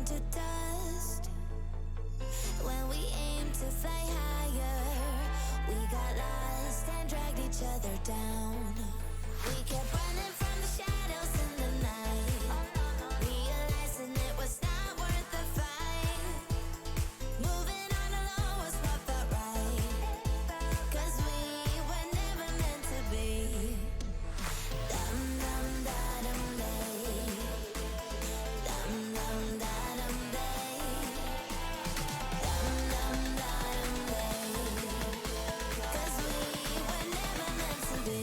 to dust. When we aim to fly higher, we got lost and dragged each other down. We kept running from the shadows in the night, realizing it was not worth the fight. Moving on alone was what felt right, 'cause we were never meant to be. Dum dum da dum day, dum dum da dum day, dum dum da dum day, 'cause we were never meant to be.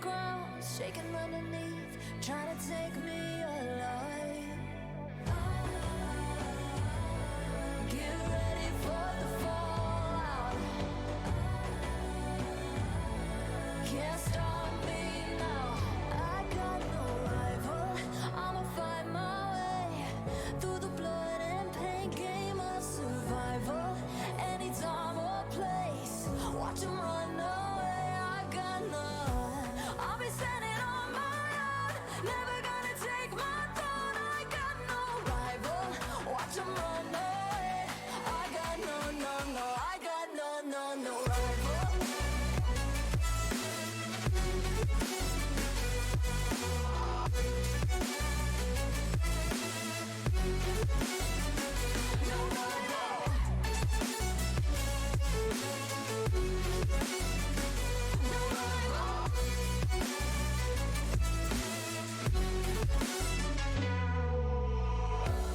ground, shaking underneath, trying to take me alive. Get ready for the fallout. Can't stop me now. I got no rival. I'ma find my way through the blood and pain game of survival. Anytime or place, watch 'em run away. I got none. I'll be standing on my own, never gonna take my throne. I got no rival. Watch 'em run away. I got no, I got no rival.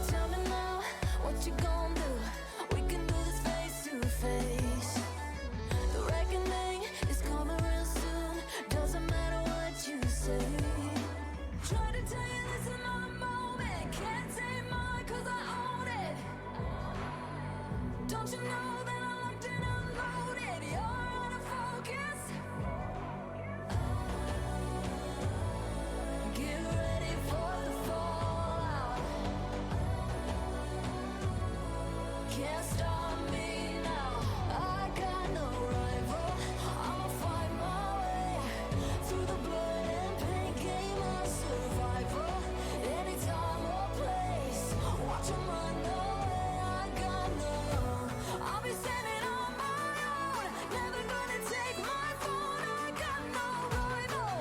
Tell me now, what you gonna do? We can do this face to face. The reckoning is coming real soon. Doesn't matter what you say. Try to tell you this is my moment. Can't take mine 'cause I own it. Don't you know that I'm locked and unloaded? You're out of focus. Get ready for the fallout. Can't stop me now. I got no rival. I'ma find my way through the blood and pain game of survival. Anytime or place, watch 'em run away. I got none. I'll be standing on my own, never gonna take my phone. I got no rival.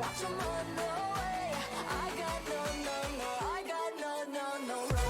Watch 'em run away. I got no, I got no rival.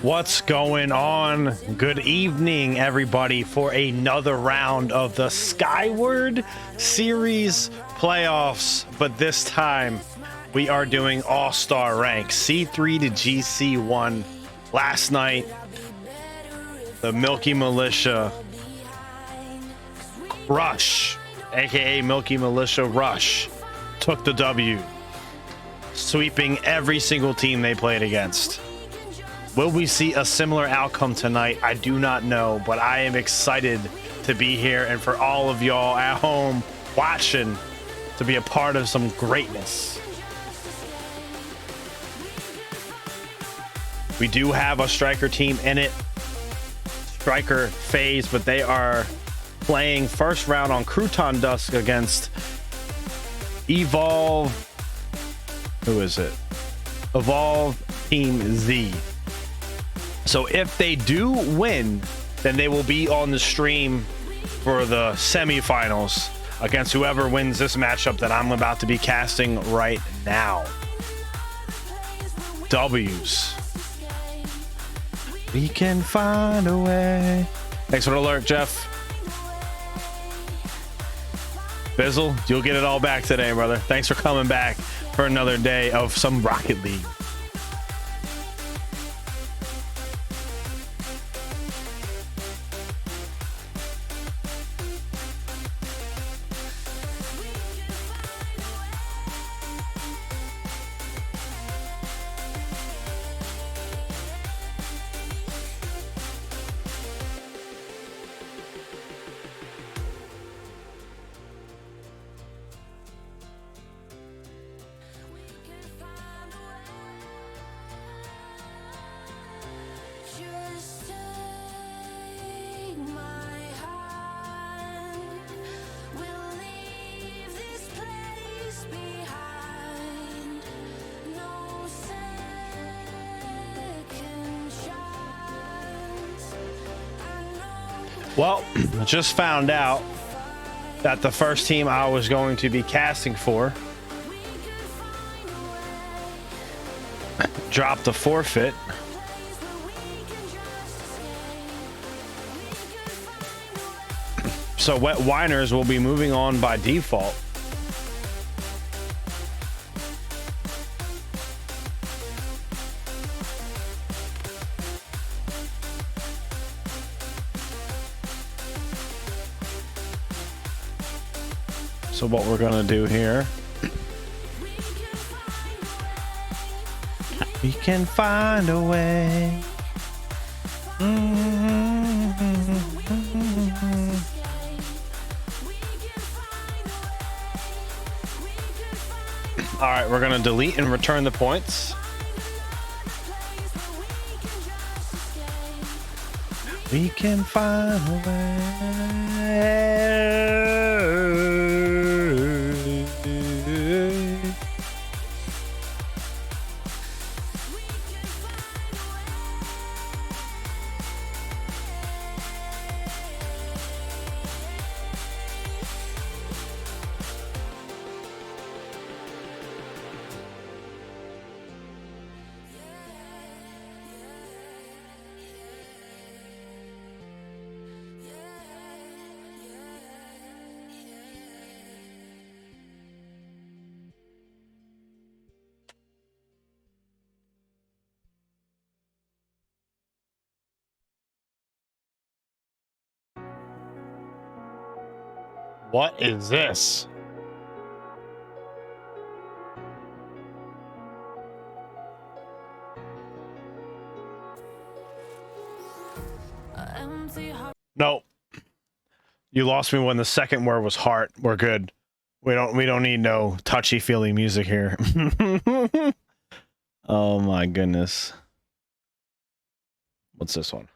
What's going on? Good evening, everybody, for another round of the Skyward Series playoffs. But this time, we are doing All-Star rank, C3 to GC1. Last night, the Milky Militia Rush, aka Milky Militia Rush, took the W, sweeping every single team they played against. Will we see a similar outcome tonight? I do not know, but I am excited to be here and for all of y'all at home watching to be a part of some greatness. We do have a Stryker team in it, Stryker phase, but they are playing first round on Crouton Dusk against Evolve. Who is it? Evolve Team Z. So if they do win, then they will be on the stream for the semifinals against whoever wins this matchup that I'm about to be casting right now. W's. We can find a way. Thanks for the alert, Jeff. Bizzle, you'll get it all back today, brother. Thanks for coming back for another day of some Rocket League. Well, I just found out that the first team I was going to be casting for dropped a forfeit. So Wine-ers will be moving on by default. So what we're gonna do here, we can find a way. All right, we're gonna delete and return the points. We can find a way. What is this? Nope. You lost me when the second word was heart. We're good. We don't need no touchy-feely music here. Oh my goodness. What's this one?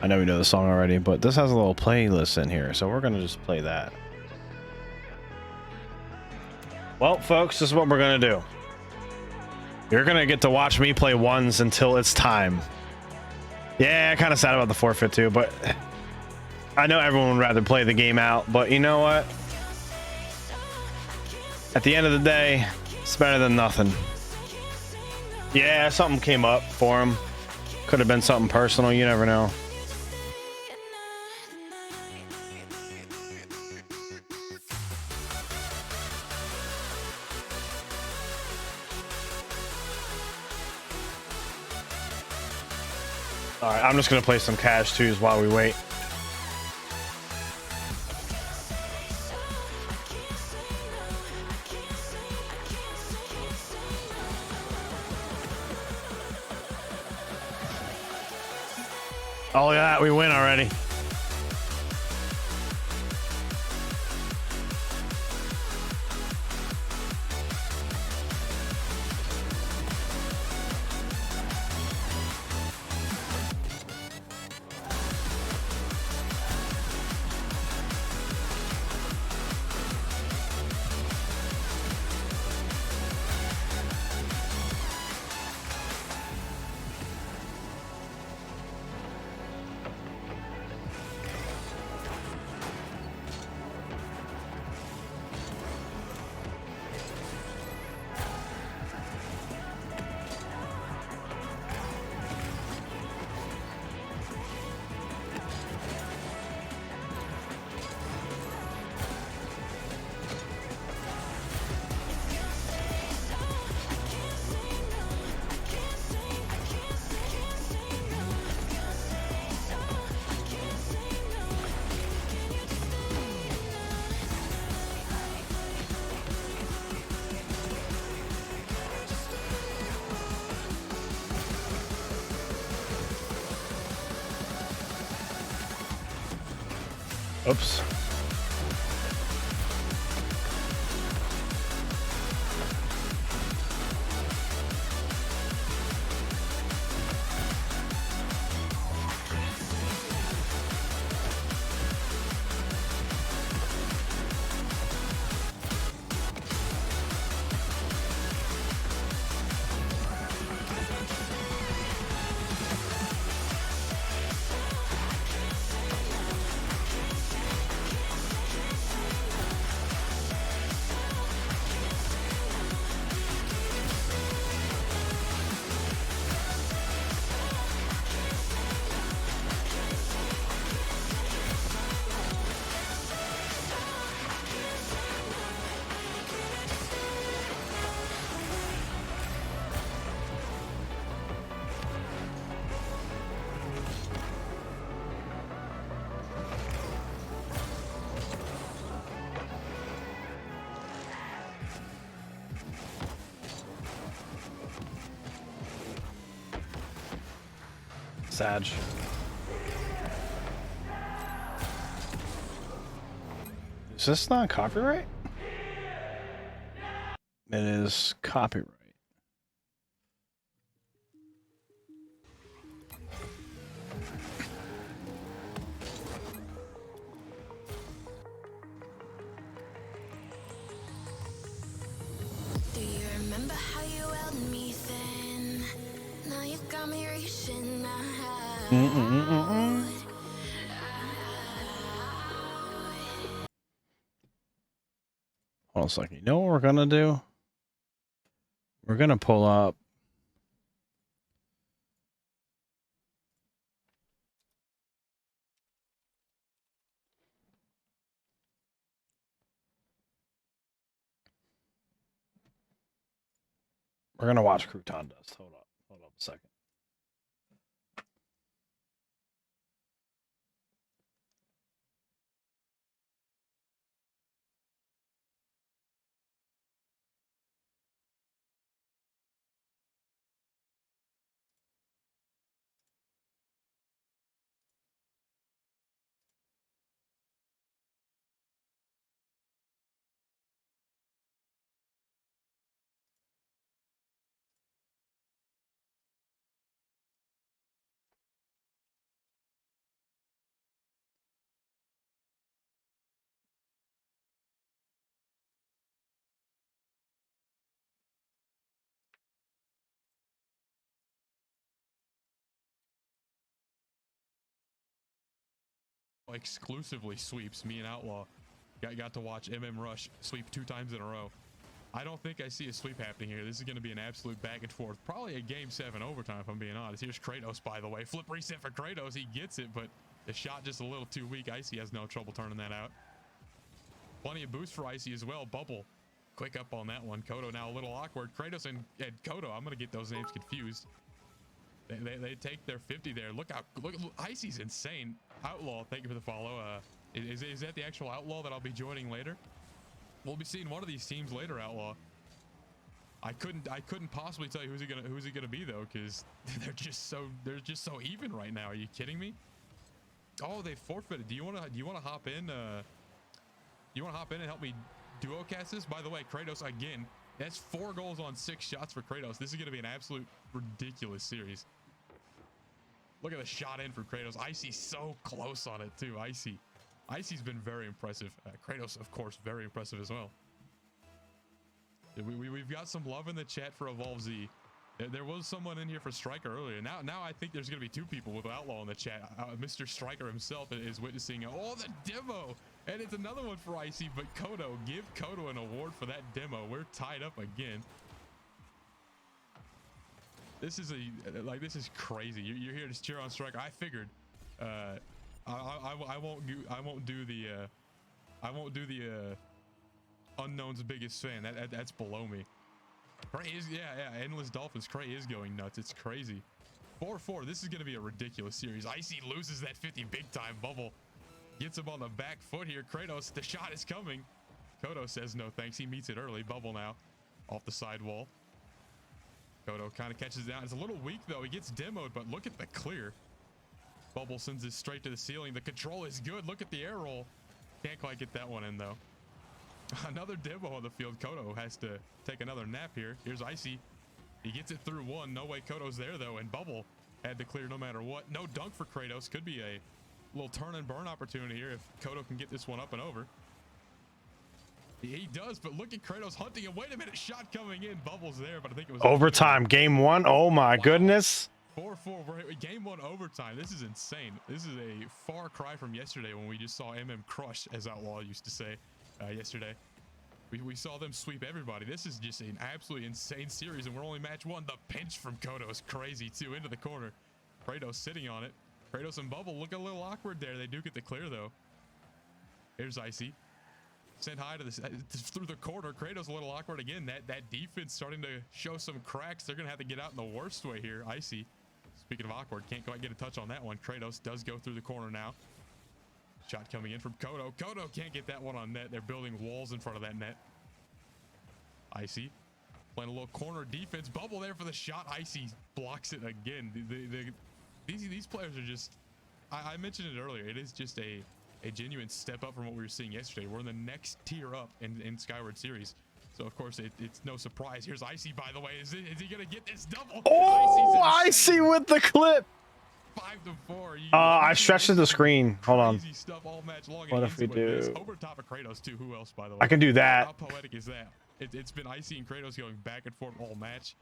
I know we know the song already, but this has a little playlist in here, so we're gonna just play that. Well, folks, this is what we're gonna do. You're gonna get to watch me play ones until it's time. Yeah, kind of sad about the forfeit too, but I know everyone would rather play the game out, but you know what? At the end of the day, it's better than nothing. Yeah, something came up for him. Could have been something personal, you never know. All right, I'm just gonna play some cash twos while we wait. Oh, look at that, we win already. Oops. Sag. Is this not copyright? It is copyright. Do you remember how you held me thin? Now you got me reaching out. Hold on a second. You know what we're gonna do? We're gonna pull up. We're gonna watch Crouton Dust. Hold up a second. Exclusively sweeps. Me and Outlaw got to watch Rush sweep 2 times in a row. I don't think I see a sweep happening here. This is going to be an absolute back and forth. Probably a game 7 overtime, if I'm being honest. Here's Kratos, by the way. Flip reset for Kratos. He gets it, but the shot just a little too weak. Icy has no trouble turning that out. Plenty of boost for Icy as well. Bubble, quick up on that one. Kodo now a little awkward. Kratos and Kodo, I'm going to get those names confused. They take their 50 there. Look, Icy's insane. Outlaw, thank you for the follow. Is that the actual Outlaw that I'll be joining later? We'll be seeing one of these teams later, Outlaw. I couldn't possibly tell you who's it gonna be though, because they're just so even right now. Are you kidding me? Oh, they forfeited. Do you wanna hop in? You wanna hop in and help me duo cast this? By the way, Kratos again. That's 4 goals on 6 shots for Kratos. This is gonna be an absolute ridiculous series. Look at the shot in for Kratos. Icy's so close on it too. Icy's been very impressive. Kratos, of course, very impressive as well. We've got some love in the chat for Evolve Z. There was someone in here for Stryker earlier. Now I think there's going to be 2 people with Outlaw in the chat. Mr. Stryker himself is witnessing the demo. And it's another one for Icy, but Kodo, give Kodo an award for that demo. We're tied up again. This is crazy. You're here to cheer on Stryker. I figured I won't do the unknown's biggest fan. That's below me. Cray is Endless Dolphins. Cray is going nuts. It's crazy. 4-4. This is gonna be a ridiculous series. Icy loses that 50 big time. Bubble gets him on the back foot here. Kratos, the shot is coming. Kodo says no thanks. He meets it early. Bubble now off the side wall. Kodo kind of catches down. It's a little weak though. He gets demoed, but look at the clear. Bubble sends it straight to the ceiling. The control is good. Look at the air roll. Can't quite get that one in though. Another demo on the field. Kodo has to take another nap here. Here's Icy. He gets it through 1. No way Kodo's there though. And Bubble had to clear no matter what. No dunk for Kratos. Could be a little turn and burn opportunity here if Kodo can get this one up and over. He does, but look at Kratos hunting him. Wait a minute, shot coming in. Bubbles there, but I think it was Overtime, game 1. Oh my goodness. 4-4. We're game 1 overtime. This is insane. This is a far cry from yesterday when we just saw crush, as Outlaw used to say yesterday. We saw them sweep everybody. This is just an absolutely insane series, and we're only match 1. The pinch from Kodo is crazy too, into the corner. Kratos sitting on it. Kratos and Bubble look a little awkward there. They do get the clear though. Here's Icy. Sent high to through the corner. Kratos a little awkward again. That defense starting to show some cracks. They're gonna have to get out in the worst way here. Icy, speaking of awkward, can't quite get a touch on that one. Kratos does go through the corner now. Shot coming in from Kodo. Kodo can't get that one on net. They're building walls in front of that net. Icy playing a little corner defense. Bubble there for the shot. Icy blocks it again. These players are just. I mentioned it earlier. It is just a genuine step up from what we were seeing yesterday. We're in the next tier up in Skyward Series. So, of course, it's no surprise. Here's Icy, by the way. Is he going to get this double? Oh, Icy with the clip. 5-4. I stretched the screen. Hold on. Stuff all match long. What if we do? Over top of Kratos, too. Who else, by the way? I can do that. How poetic is that? It's been Icy and Kratos going back and forth all match.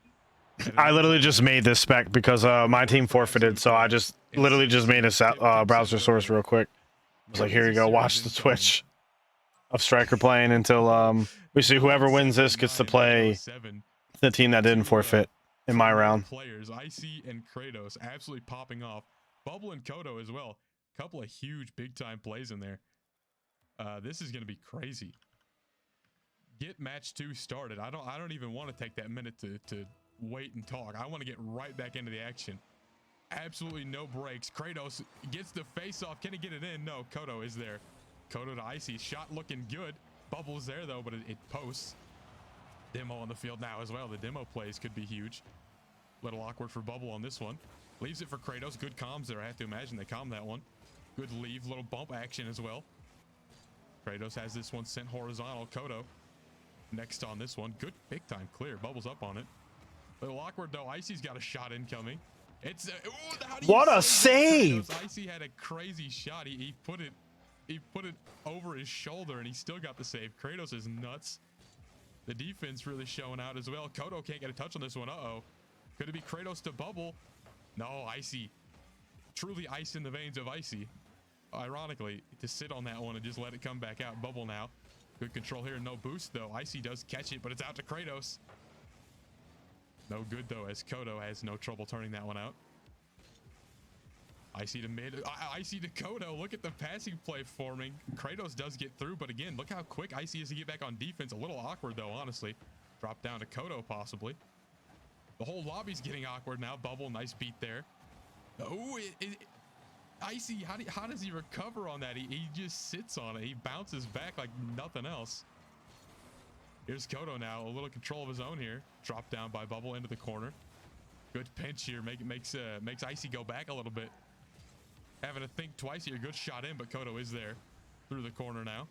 I literally just made this spec because my team forfeited, so I just literally just made a browser source real quick. I was like, here you go, watch the Twitch of Stryker playing until we see whoever wins this gets to play the team that didn't forfeit in my round. Players, Icy and Kratos, absolutely popping off. Bubble and Kodo as well. Couple of huge, big-time plays in there. This is going to be crazy. Get match 2 started. I don't even want to take that minute to wait and talk. I want to get right back into the action. Absolutely no breaks. Kratos gets the face off. Can he get it in? No. Kodo is there. Kodo to Icy. Shot looking good. Bubble's there though, but it posts. Demo on the field now as well. The demo plays could be huge. Little awkward for Bubble on this one. Leaves it for Kratos. Good comms there. I have to imagine they calmed that one. Good leave. Little bump action as well. Kratos has this one sent horizontal. Kodo next on this one. Good big time clear. Bubble's up on it. Little awkward though. Icy's got a shot incoming. It's what a save! Icy had a crazy shot. He put it over his shoulder and he still got the save. Kratos is nuts. The defense really showing out as well. Kodo can't get a touch on this one. Uh-oh. Could it be Kratos to Bubble? No, Icy. Truly ice in the veins of Icy. Ironically, to sit on that one and just let it come back out. Bubble now. Good control here. No boost though. Icy does catch it, but it's out to Kratos. No good though, as Kodo has no trouble turning that one out. Icy to mid. Icy to Kodo. Look at the passing play forming. Kratos does get through, but again, look how quick Icy is to get back on defense. A little awkward though, honestly. Drop down to Kodo possibly. The whole lobby's getting awkward now. Bubble, nice beat there. Oh, Icy, how does he recover on that? He just sits on it. He bounces back like nothing else. Here's Kodo now, a little control of his own here. Dropped down by Bubble into the corner. Good pinch here, makes Icy go back a little bit. Having to think twice here. Good shot in, but Kodo is there through the corner now.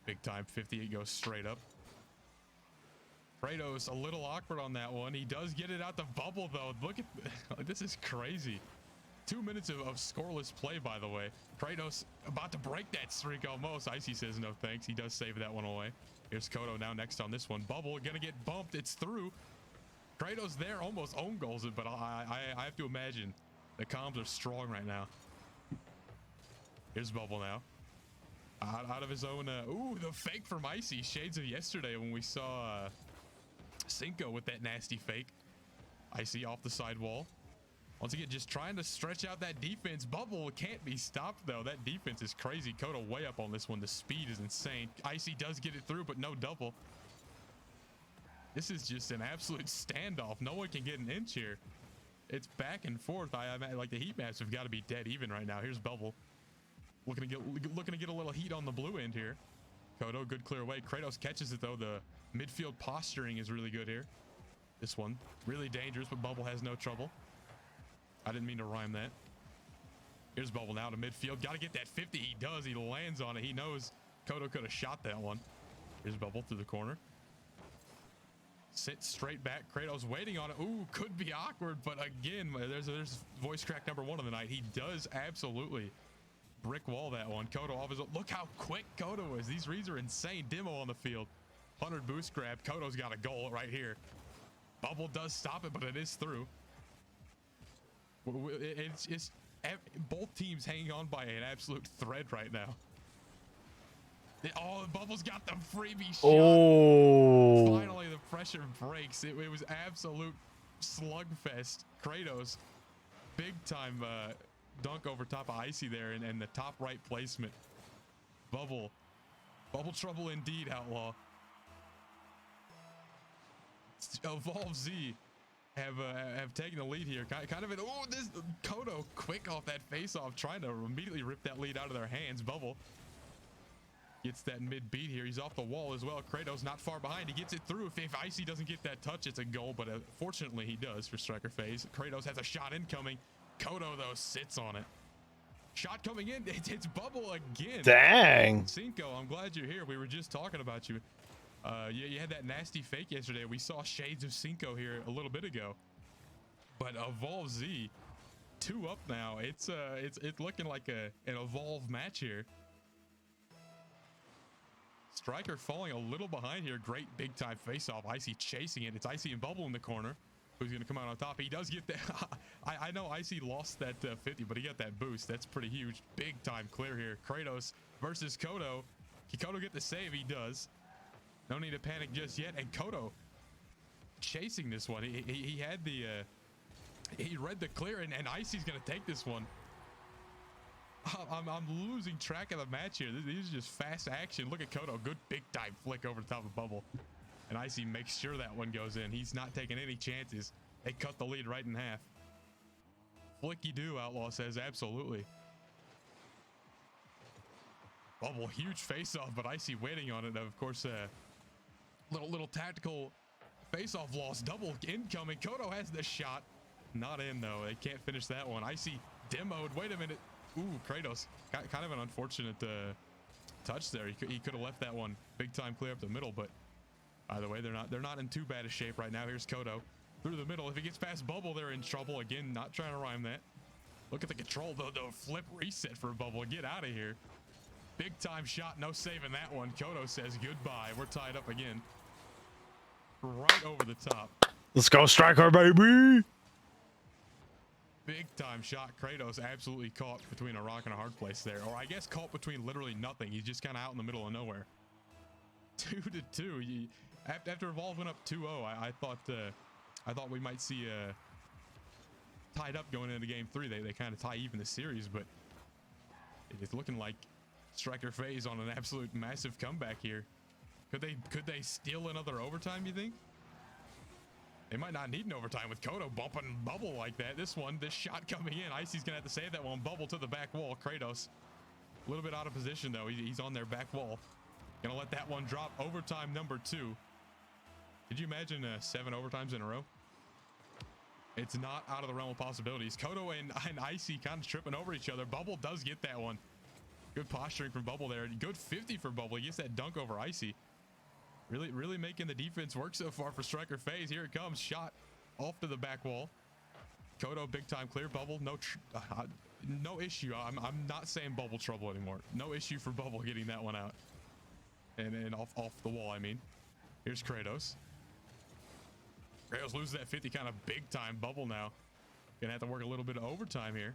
Big time 58 goes straight up. Kratos a little awkward on that one. He does get it out the Bubble though. Look at this is crazy. 2 minutes of scoreless play, by the way. Kratos about to break that streak almost. Icy says no thanks. He does save that one away. Here's Kodo now next on this one. Bubble gonna get bumped. It's through. Kratos there almost own goals it, but I have to imagine the comms are strong right now. Here's Bubble now. Out of his own. Ooh, the fake from Icy. Shades of yesterday when we saw Cinco with that nasty fake. Icy off the sidewall. Once again, just trying to stretch out that defense. Bubble can't be stopped, though. That defense is crazy. Kodo way up on this one. The speed is insane. Icy does get it through, but no double. This is just an absolute standoff. No one can get an inch here. It's back and forth. Like the heat maps have got to be dead even right now. Here's Bubble. Looking to get a little heat on the blue end here. Kodo, good clear away. Kratos catches it, though. The midfield posturing is really good here. This one, really dangerous, but Bubble has no trouble. I didn't mean to rhyme that. Here's Bubble now to midfield. Got to get that 50. He does. He lands on it. He knows Kodo could have shot that one. Here's Bubble through the corner. Sit straight back. Kratos waiting on it. Ooh, could be awkward, but again, there's voice crack number 1 of the night. He does absolutely brick wall that one. Kodo off his own. Look how quick Kodo is. These reads are insane. Demo on the field. 100 boost grab. Kodo's got a goal right here. Bubble does stop it, but it is through. It's both teams hanging on by an absolute thread right now. Oh, Bubble's got the freebie shot. Oh. Finally, the pressure breaks. It was absolute slugfest. Kratos, big time dunk over top of Icy there, and the top right placement. Bubble trouble indeed, Outlaw. Evolve Z have taken the lead here. Kind of this Kodo quick off that face off, trying to immediately rip that lead out of their hands. Bubble Gets that mid beat here. He's off the wall as well. Kratos not far behind. He gets it through. If Icy doesn't get that touch, it's a goal, but fortunately he does for Stryker FaZe. Kratos has a shot incoming. Kodo, though, sits on it. Shot coming in. It's Bubble again. Dang. Cinco, I'm glad you're here. We were just talking about you. You had that nasty fake yesterday. We saw shades of Cinco here a little bit ago. But Evolve Z, 2 up now. It's looking like an Evolve match here. Stryker falling a little behind here. Great big time face off. Icy chasing it. It's Icy and Bubble in the corner. Who's going to come out on top? He does get that. I know Icy lost that 50, but he got that boost. That's pretty huge. Big time clear here. Kratos versus Kodo. Can Kodo get the save? He does. No need to panic just yet. And Kodo chasing this one. He had the he read the clear, and Icy's going to take this one. I'm losing track of the match here. These are just fast action. Look at Kodo. Good big time flick over the top of Bubble. And Icy makes sure that one goes in. He's not taking any chances. They cut the lead right in half. Flicky do, Outlaw says. Absolutely. Bubble, huge face-off, but Icy waiting on it. Of course, little tactical face-off loss. Double incoming. Kodo has the shot. Not in, though. They can't finish that one. Icy demoed. Wait a minute. Ooh, Kratos. Kind of an unfortunate touch there. He could have left that one big time clear up the middle, but either way, they're not in too bad a shape right now. Here's Kodo through the middle. If he gets past Bubble, they're in trouble again. Not trying to rhyme that. Look at the control, though. The flip reset for Bubble. Get out of here. Big time shot. No saving that one. Kodo says goodbye. We're tied up again. Right over the top. Let's go, Stryker, baby. Big time shot. Kratos absolutely caught between a rock and a hard place there. Or I guess caught between literally nothing. He's just kind of out in the middle of nowhere. 2-2. After Evolve went up 2-0, I thought we might see tied up going into game 3. They kind of tie even the series, but it's looking like Stryker FaZe on an absolute massive comeback here. Could they steal another overtime, you think? They might not need an overtime with Kodo bumping Bubble like that. This shot coming in. Icy's gonna have to save that one. Bubble to the back wall. Kratos a little bit out of position though. He's on their back wall. Gonna let that one drop. Overtime number 2. Could you imagine 7 overtimes in a row? It's not out of the realm of possibilities. Kodo and Icy kind of tripping over each other. Bubble does get that one. Good posturing from Bubble there. Good 50 for Bubble. He gets that dunk over Icy. Really making the defense work so far for Stryker FaZe. Here it comes. Shot off to the back wall. Kodo big time clear. Bubble no issue. I'm not saying Bubble trouble anymore. No issue for Bubble getting that one out. And off the wall, I mean. Here's Kratos. Kratos loses that 50 kind of big time. Bubble now gonna have to work a little bit of overtime here.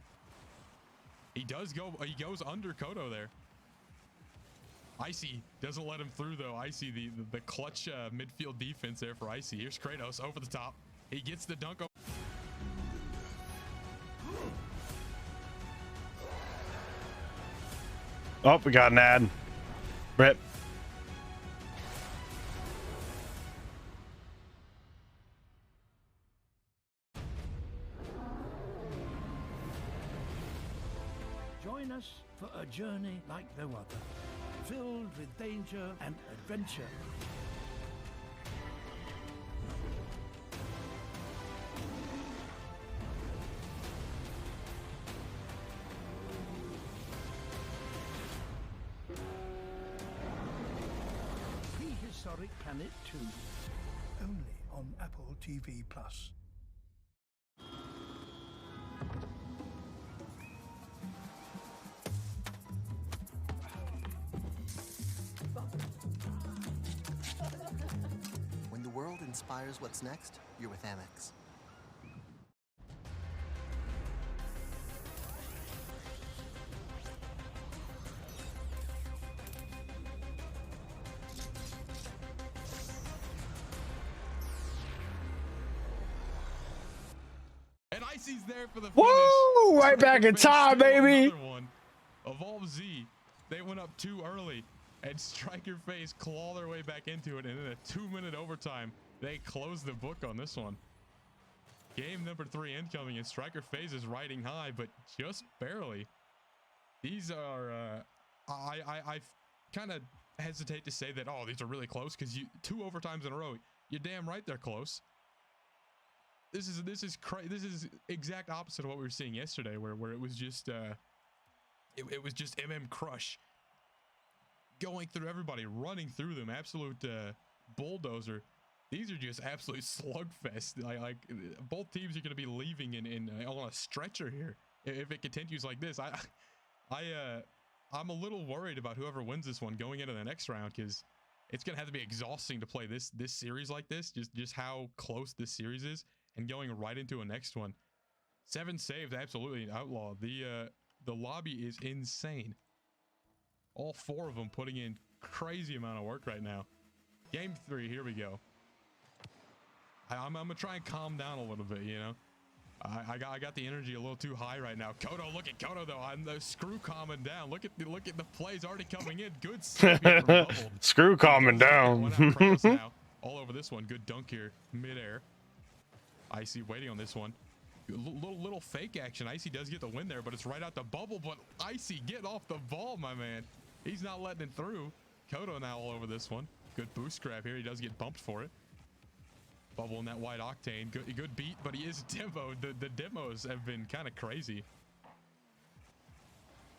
He goes under Kodo there. Icy doesn't let him through though. Icy, the clutch midfield defense there for Icy. Here's Kratos over the top. He gets the dunk. Oh, we got an ad. Rip. Join us for a journey like no other, filled with danger and adventure. Prehistoric Planet 2, only on Apple TV+. When the world inspires what's next, you're with Amex. And Icy's there for the finish. Woo! Right back in time, baby. Another one. Evolve Z. They went up too early. And Stryker FaZe claw their way back into it. And in a 2-minute overtime, they close the book on this one. Game number 3 incoming. And Stryker FaZe is riding high, but just barely. These are... I kind of hesitate to say that, oh, these are really close, because 2 overtimes in a row, you're damn right they're close. This is exact opposite of what we were seeing yesterday, where it was just it was just crush going through everybody, running through them, absolute bulldozer. These are just absolute slugfest. Like both teams are going to be leaving on a stretcher here if it continues like this. I'm a little worried about whoever wins this one going into the next round, because it's going to have to be exhausting to play this series like this, just how close this series is, and going right into a next one. 7 saves, absolutely an outlaw. The lobby is insane. All 4 of them putting in crazy amount of work right now. Game 3, here we go. I'm gonna try and calm down a little bit, you know. I got the energy a little too high right now. Kodo, look at Kodo though. I'm the screw calming down. Look at the plays already coming in. Good save here from Bubble. Screw calming down. Now, all over this one. Good dunk here, midair. Icy waiting on this one. Little fake action. Icy does get the win there, but it's right out the Bubble. But Icy getting off the ball, my man. He's not letting it through. Kodo now all over this one. Good boost grab here. He does get bumped for it. Bubble in that white octane. Good beat, but he is demo. The demos have been kind of crazy.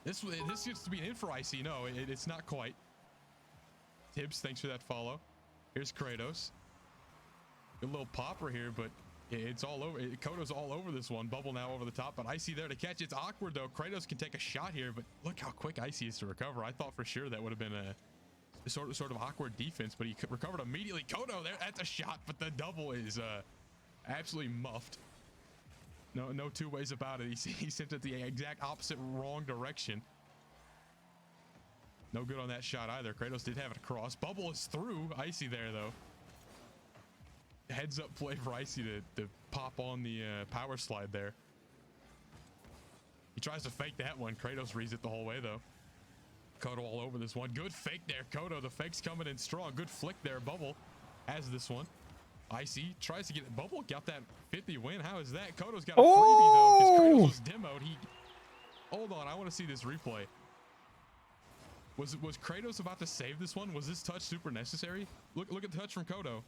This gets to be an in for Icy. No, it's not quite. Tibbs, thanks for that follow. Here's Kratos. Good little popper here, but it's all over. Kodo's all over this one. Bubble now over the top, but Icy there to catch. It's awkward though. Kratos can take a shot here, but look how quick Icy is to recover. I thought for sure that would have been a sort of awkward defense, but he recovered immediately. Kodo there, that's a shot, but the double is absolutely muffed. No 2 ways about it. He sent it the exact opposite wrong direction. No good on that shot either. Kratos did have it across. Bubble is through. Icy there though. Heads up play for Icy to pop on the power slide there. He tries to fake that one. Kratos reads it the whole way though. Kodo all over this one. Good fake there, Kodo. The fake's coming in strong. Good flick there. Bubble has this one. Icy tries to get it. Bubble got that 50 win. How is that? Kodo's got a freebie though, because Kratos was demoed. Hold on, I want to see this replay. Was Kratos about to save this one? Was this touch super necessary? Look at the touch from Kodo.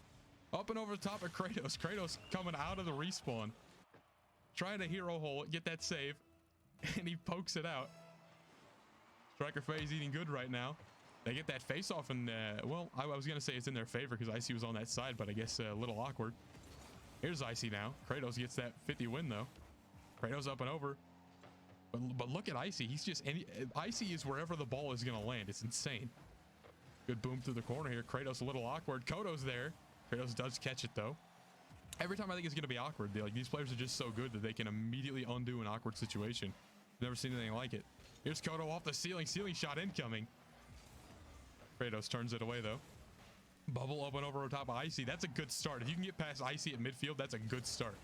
Up and over the top of Kratos. Kratos coming out of the respawn. Trying to hero hole it, get that save. And he pokes it out. Stryker phase eating good right now. They get that face off, and well, I was gonna say it's in their favor because Icy was on that side, but I guess a little awkward. Here's Icy now. Kratos gets that 50 win though. Kratos up and over, but look at Icy. He's just Icy is wherever the ball is gonna land. It's insane. Good boom through the corner here. Kratos a little awkward. Kodo's there. Kratos does catch it though. Every time I think it's gonna be awkward. These players are just so good that they can immediately undo an awkward situation. Never seen anything like it. Here's Kodo off the ceiling shot incoming. Kratos turns it away though. Bubble up and over top of Icy. That's a good start. If you can get past Icy at midfield, that's a good start.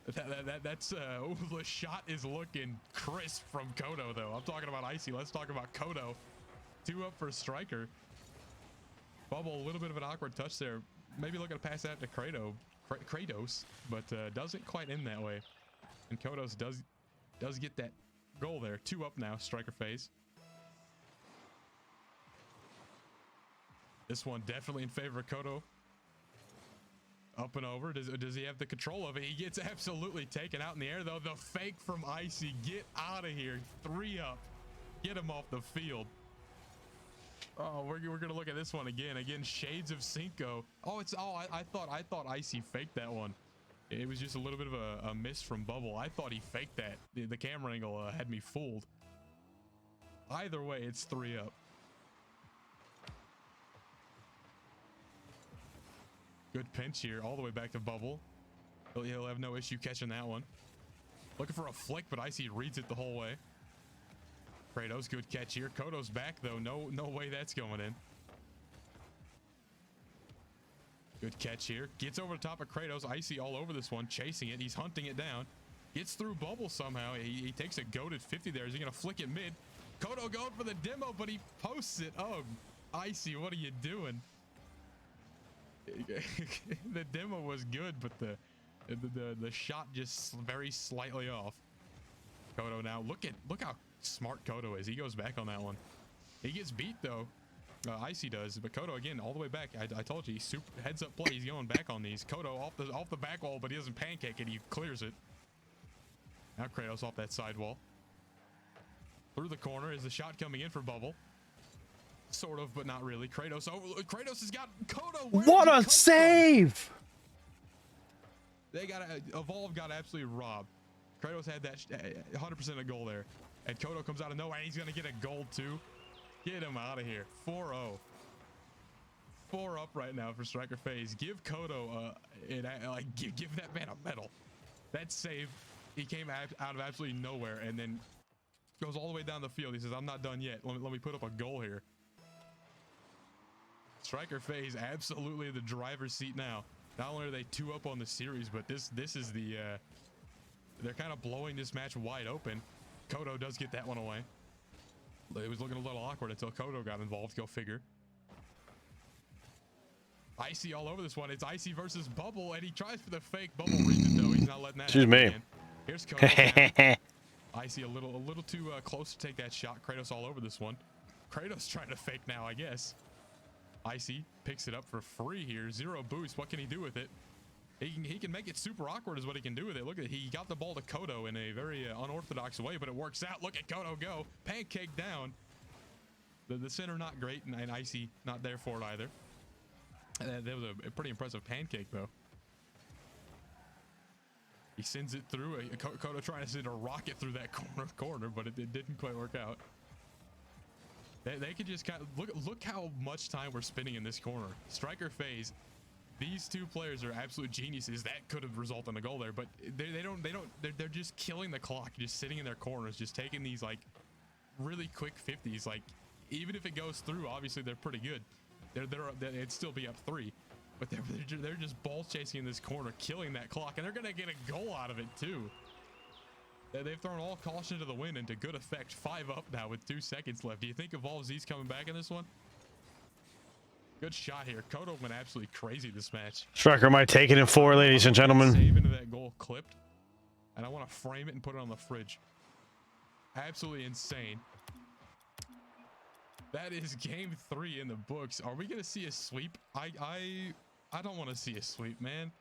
That's the shot is looking crisp from Kodo though. I'm talking about Icy. Let's talk about Kodo. 2 up for Stryker. Bubble, a little bit of an awkward touch there. Maybe looking to pass that to Kratos, but doesn't quite end that way. And Kodos does get that goal there. 2 up now, Stryker phase. This one definitely in favor of Kodo. Up and over. Does he have the control of it? He gets absolutely taken out in the air though. The fake from Icy. Get out of here. 3 up. Get him off the field. Oh, we're gonna look at this one again. Shades of Cinco. Oh, I thought Icy faked that one. It was just a little bit of a miss from Bubble. I thought he faked that. The camera angle had me fooled. Either way, it's 3 up. Good pinch here, all the way back to Bubble. He'll have no issue catching that one. Looking for a flick, but Icy reads it the whole way. Kratos, good catch here. Kodo's back though. No way that's going in. Good catch here. Gets over the top of Kratos. Icy all over this one, chasing it. He's hunting it down. Gets through Bubble somehow. He takes a goated 50 there. Is he gonna flick it mid? Kodo going for the demo, but he posts it. Oh, Icy, what are you doing? The demo was good, but the shot just very slightly off. Kodo now. Look how smart Kodo is. He goes back on that one. He gets beat though. Icy does, but Kodo again all the way back. I told you, he's super heads up play. He's going back on these. Kodo off the back wall, but he doesn't pancake it. He clears it. Now Kratos off that side wall. Through the corner is the shot coming in for Bubble. Sort of, but not really. Kratos has got Kodo. What a save! They got Evolve got absolutely robbed. Kratos had that 100% a goal there, and Kodo comes out of nowhere. And he's gonna get a goal too. Get him out of here. 4-0. 4 up right now for Stryker FaZe. Give Kodo give that man a medal. That save, he came out of absolutely nowhere and then goes all the way down the field. He says, "I'm not done yet. Let me put up a goal here." Stryker FaZe absolutely the driver's seat now. Not only are they 2 up on the series, but this is the they're kind of blowing this match wide open. Kodo does get that one away. It was looking a little awkward until Kodo got involved. Go figure. Icy all over this one. It's Icy versus Bubble, and he tries for the fake. Bubble reads it though. He's not letting that Excuse me. again. Here's Kodo. Icy a little too close to take that shot. Kratos all over this one. Kratos trying to fake now, I guess. Icy picks it up for free here. 0 boost. What can he do with it? He can make it super awkward is what he can do with it. Look at it. He got the ball to Kodo in a very unorthodox way, but it works out. Look at Kodo go. Pancake down. The center not great, and Icy not there for it either. That was a pretty impressive pancake, though. He sends it through. Kodo trying to send a rocket through that corner, but it didn't quite work out. They could just kind of look how much time we're spending in this corner. Stryker FaZe, these 2 players are absolute geniuses. That could have resulted in a goal there, but they're just killing the clock, just sitting in their corners, just taking these like really quick 50s. Like even if it goes through, obviously they're pretty good. It'd still be up 3, but they're just ball chasing in this corner, killing that clock, and they're gonna get a goal out of it too. They've thrown all caution to the wind and to good effect. 5 up now with 2 seconds left. Do you think Evolve Z's coming back in this one? Good shot here. Kodo went absolutely crazy this match. Stryker might take it in 4, ladies and gentlemen. Save into that goal clipped, and I want to frame it and put it on the fridge. Absolutely insane. That is game 3 in the books. Are we gonna see a sweep? I don't want to see a sweep, man.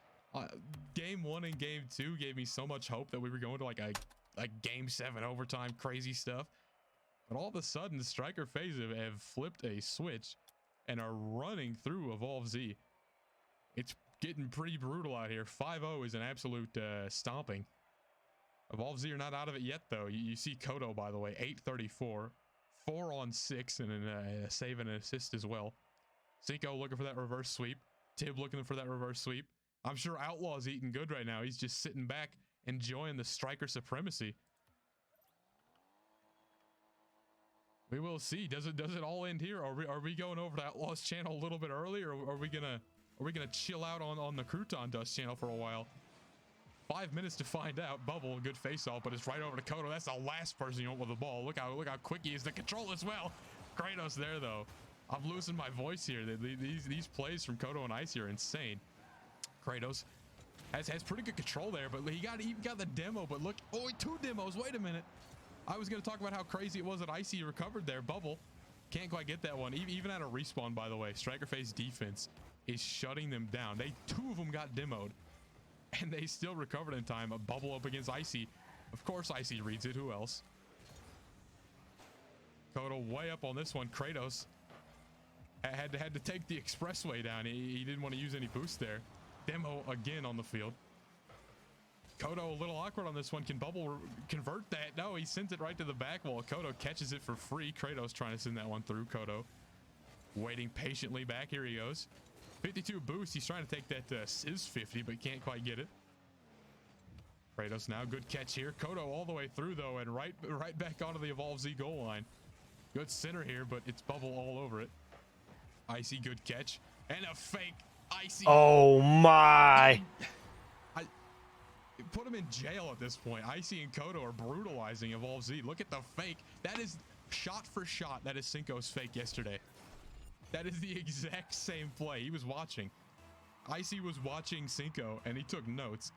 Game 1 and game 2 gave me so much hope that we were going to like game 7 overtime crazy stuff, but all of a sudden the Stryker FaZe have flipped a switch and are running through Evolve Z. It's getting pretty brutal out here. 5-0 is an absolute stomping. Evolve Z are not out of it yet though. You see Kodo, by the way, 834, 4 on 6, and a save and an assist as well. Cinco looking for that reverse sweep. Tib looking for that reverse sweep. I'm sure Outlaw's eating good right now. He's just sitting back enjoying the Stryker supremacy. We will see. Does it all end here? Are we going over to Outlaw's channel a little bit early, or are we gonna chill out on the Crouton Dust channel for a while? 5 minutes to find out. Bubble, good face off, but it's right over to Kodo. That's the last person you want with the ball. Look how quick he is to control as well. Kratos there though. I'm losing my voice here. These plays from Kodo and Icy are insane. Kratos has pretty good control there, but he got the demo. But look, 2 demos. Wait a minute. I was going to talk about how crazy it was that Icy recovered there. Bubble can't quite get that one. Even at a respawn, by the way, Stryker FaZe defense is shutting them down. 2 of them got demoed, and they still recovered in time. A Bubble up against Icy. Of course, Icy reads it. Who else? Kodo way up on this one. Kratos had to take the expressway down. He didn't want to use any boost there. Demo again on the field. Kodo a little awkward on this one. Can Bubble convert that? No, he sends it right to the back wall. Kodo catches it for free. Kratos trying to send that one through. Kodo waiting patiently back. Here he goes. 52 boost. He's trying to take that Sizz 50, but can't quite get it. Kratos now. Good catch here. Kodo all the way through, though, and right back onto the Evolve Z goal line. Good center here, but it's Bubble all over it. Icy, good catch. And a fake. Icy. Oh my. Put him in jail at this point. Icy and Kodo are brutalizing Evolve Z. Look at the fake. That is shot for shot. That is Cinco's fake yesterday. That is the exact same play. He was watching. Icy was watching Cinco, and he took notes.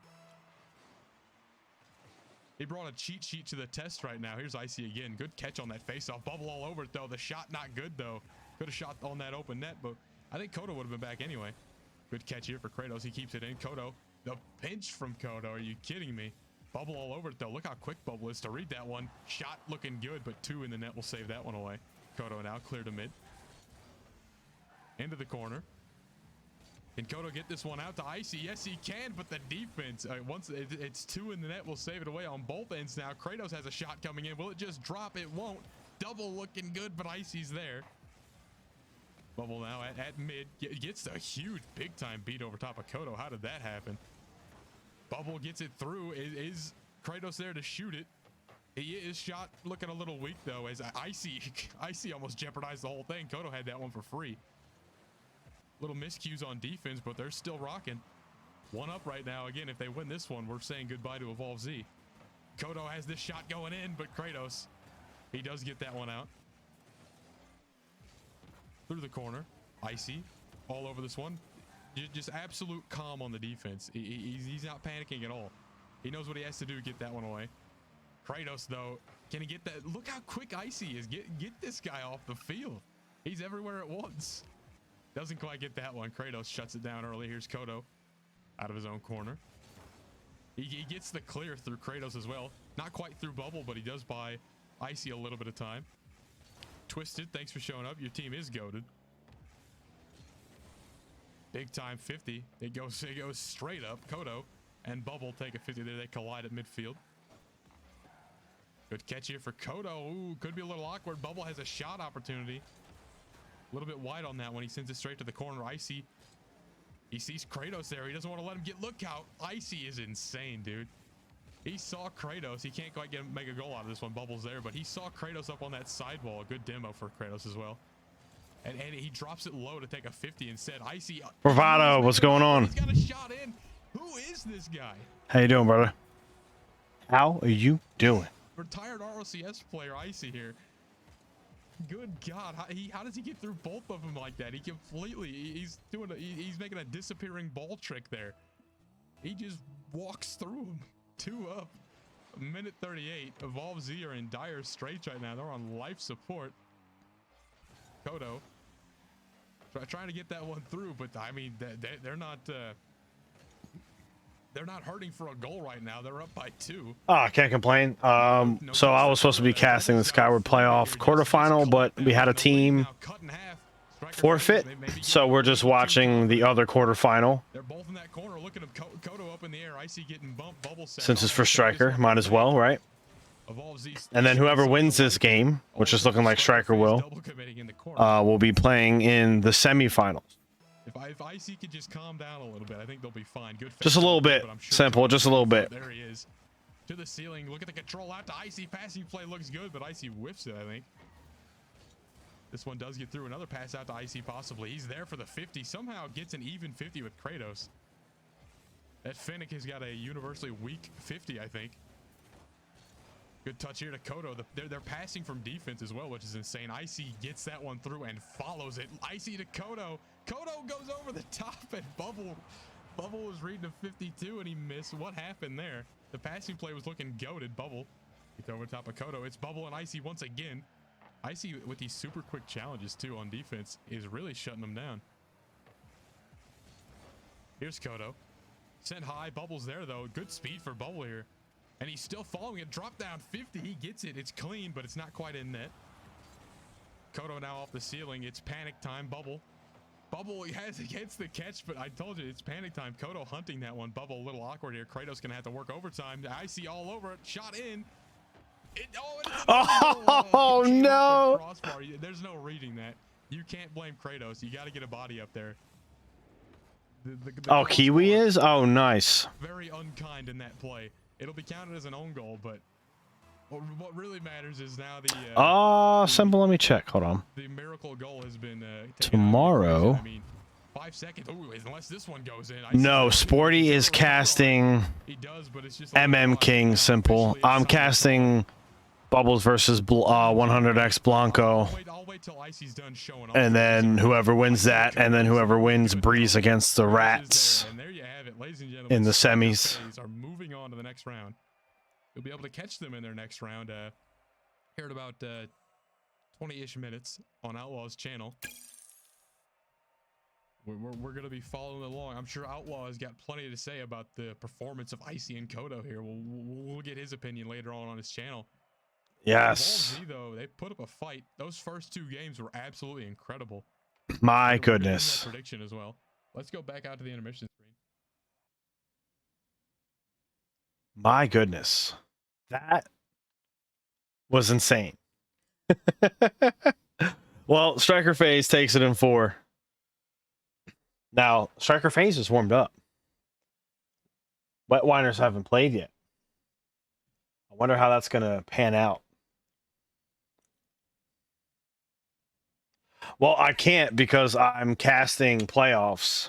He brought a cheat sheet to the test right now. Here's Icy again. Good catch on that face-off. Bubble all over it, though. The shot not good, though. Could have shot on that open net, but I think Kodo would have been back anyway. Good catch here for Kratos. He keeps it in. Kodo, the pinch from Kodo. Are you kidding me? Bubble all over it, though. Look how quick Bubble is to read that one. Shot looking good, but 2 in the net will save that one away. Kodo now clear to mid. Into the corner. Can Kodo get this one out to Icy? Yes, he can, but the defense, once it's 2 in the net, will save it away on both ends now. Kratos has a shot coming in. Will it just drop? It won't. Double looking good, but Icy's there. Bubble now at mid. Gets a huge big-time beat over top of Kodo. How did that happen? Bubble gets it through. Is Kratos there to shoot it? He is shot looking a little weak, though, as Icy almost jeopardized the whole thing. Kodo had that one for free. Little miscues on defense, but they're still rocking. 1 up right now. Again, if they win this one, we're saying goodbye to Evolve Z. Kodo has this shot going in, but Kratos, he does get that one out. Through the corner. Icy all over this one. Just absolute calm on the defense. He's not panicking at all. He knows what he has to do to get that one away. Kratos, though, can he get that? Look how quick Icy is. Get this guy off the field. He's everywhere at once. Doesn't quite get that one. Kratos shuts it down early. Here's Kodo out of his own corner. He gets the clear through Kratos as well. Not quite through Bubble, but he does buy Icy a little bit of time. Twisted, thanks for showing up. Your team is goated. Big time 50. It goes straight up. Kodo and Bubble take a 50 there. They collide at midfield. Good catch here for Kodo. Ooh, could be a little awkward. Bubble has a shot opportunity. A little bit wide on that one. He sends it straight to the corner. Icy. He sees Kratos there. He doesn't want to let him get. Look how Icy is insane, dude. He saw Kratos. He can't quite make a goal out of this one. Bubble's there, but he saw Kratos up on that sidewall. A good demo for Kratos as well. And he drops it low to take a 50 instead. Icy. Bravado, what's going on? He's got a shot in. Who is this guy? How you doing, brother? How are you doing? Retired ROCS player Icy here. Good God, how does he get through both of them like that? He completely, he's making a disappearing ball trick there. He just walks through them. 2 up. Minute 38. Evolve Z are in dire straits right now. They're on life support. Kodo trying to get that one through, but I mean, they're not hurting for a goal right now. They're up by 2. Oh, I can't complain. So I was supposed to be casting the Skyward playoff quarterfinal, but we had a team forfeit, so we're just watching the other quarterfinal. They're both in that corner looking at Kodo up in the air. Icy getting bumped. Bubble Since it's for Stryker, might as well, right? And then whoever wins this game, which is looking like Stryker will be playing in the semifinals. If Icy could just calm down a little bit, I think they'll be fine. Good. Just a little bit. Simple, just a little bit. There he is. To the ceiling. Look at the control out to Icy. Passing play looks good, but Icy whiffs it, I think. This one does get through. Another pass out to Icy possibly. He's there for the 50. Somehow gets an even 50 with Kratos. That Fennec has got a universally weak 50, I think. Good touch here to Kodo. They're passing from defense as well, which is insane. Icy gets that one through and follows it. Icy to Kodo. Kodo goes over the top, and Bubble was reading a 52 and he missed. What happened there? The passing play was looking goated. Bubble gets over the top of Kodo. It's Bubble and Icy once again. Icy with these super quick challenges too on defense is really shutting them down. Here's Kodo. Sent high. Bubble's there though. Good speed for Bubble here. And he's still following it. Drop down 50. He gets it. It's clean, but it's not quite in net. Kodo now off the ceiling. It's panic time. Bubble gets the catch, but I told you it's panic time. Kodo hunting that one. Bubble a little awkward here. Kratos gonna have to work overtime. Icy all over it. Shot in. Oh no! Crossbar. There's no reading that. You can't blame Kratos. You got to get a body up there. Oh, Kiwi is? Oh, nice. Very unkind in that play. It'll be counted as an own goal, but what really matters is now the simple. Let me check. Hold on. The miracle goal has been tomorrow. I mean, 5 seconds. Ooh, unless this one goes in. No, Sporty is casting he does, but it's just MM King. Simple. I'm casting Bubbles versus 100x Blanco. I'll wait till Icy's done showing off. And then whoever wins that, and then whoever wins Breeze against the Rats and there you have it, ladies and gentlemen. in the semis. Are moving on to the next round. You'll be able to catch them in their next round here at about 20-ish minutes on Outlaw's channel. We're going to be following along. I'm sure Outlaw has got plenty to say about the performance of Icy and Kodo here. We'll get his opinion later on his channel. Yes. Evolve Z, though, they put up a fight. Those first 2 games were absolutely incredible. My We're gonna give goodness. that prediction as well. Let's go back out to the intermission screen. My goodness. That was insane. Well, Stryker FaZe takes it in 4. Now, Stryker FaZe is warmed up. Wine-ers haven't played yet. I wonder how that's going to pan out. Well, I can't because I'm casting playoffs.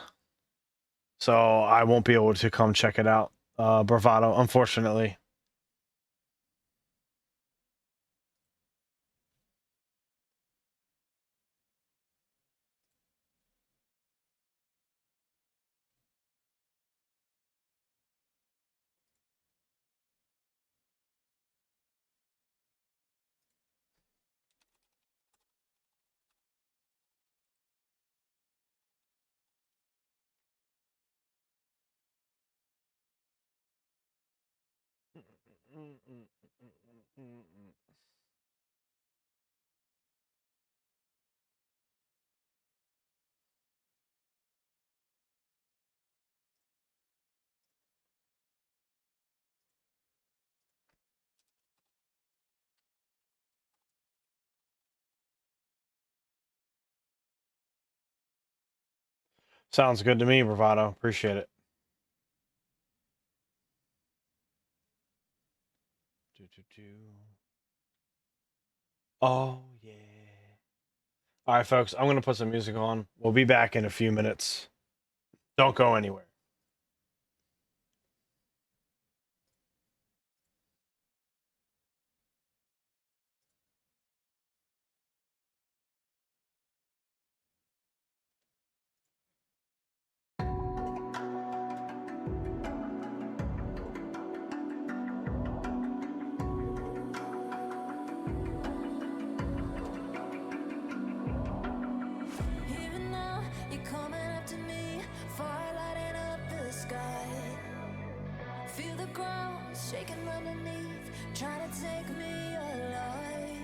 So I won't be able to come check it out. Bravado, unfortunately. Sounds good to me, Bravado. Appreciate it. Oh, yeah. All right, folks, I'm going to put some music on. We'll be back in a few minutes. Don't go anywhere. Even now, you're coming up to me, fire lighting up the sky. Feel the ground shaking underneath, trying to take me alive.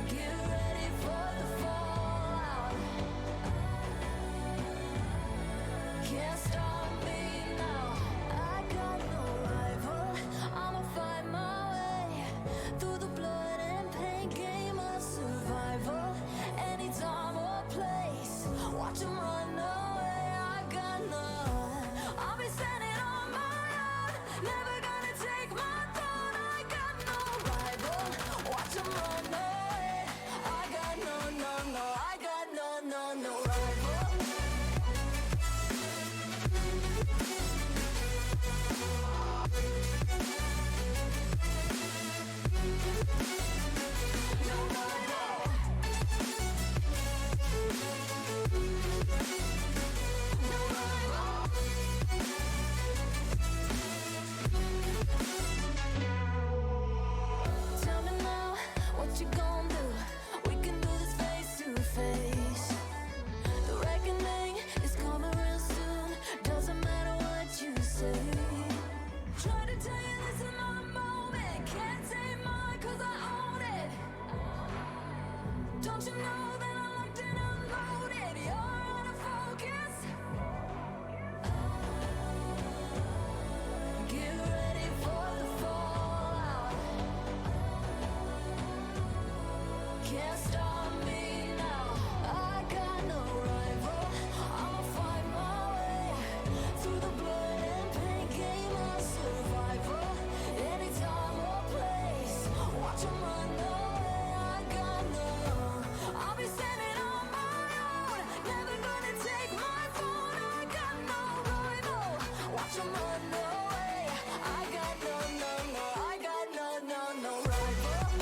Get ready for the fallout. Can't stop me now. I got no rival. I'ma fight my way through the blood and pain game of survival. Anytime or place, watch 'em run away. I got none. I'll be standing on my own, never gonna take my throne. I got no rival. Watch 'em run away. I got no, I got no rival. Tell me now, what you gonna do? We can do this face to face. The reckoning is coming real soon. Doesn't matter what you say. Try to tell you this is my moment. Can't take mine 'cause I own it. Don't you know that I'm locked and unloaded? You're out of focus. Get ready for the fallout. Can't stop me now. I got no rival. I'ma fight my way through the blood and pain game of survival. Anytime or place, watch 'em run away. I got no. I'll be standing on my own, never gonna take my throne. I got no rival. Watch 'em run away. I got no, I got no rival.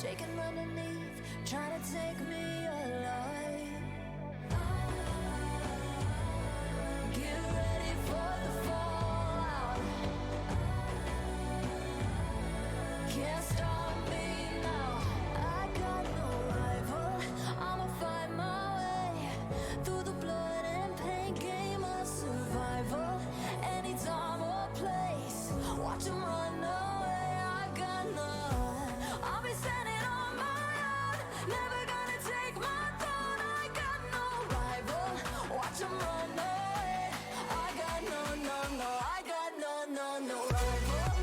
shaking underneath, trying to take me alive. Get ready for the fallout. Can't stop me now. I got no rival. I'ma find my way through the blood and pain game of survival. Any time or place, watch 'em run away. I got none. I'll be standing on my own. Never gonna take my throne. I got no rival. Watch 'em run away. I got no. I got no rival.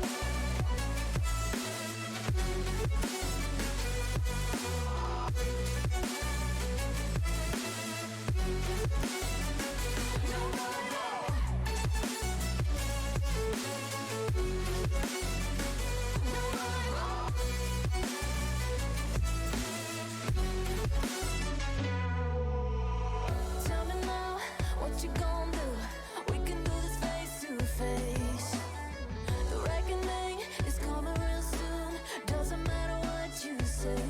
Tell me now, what you gon' do? We can do this face to face. The reckoning is coming real soon. Doesn't matter what you say.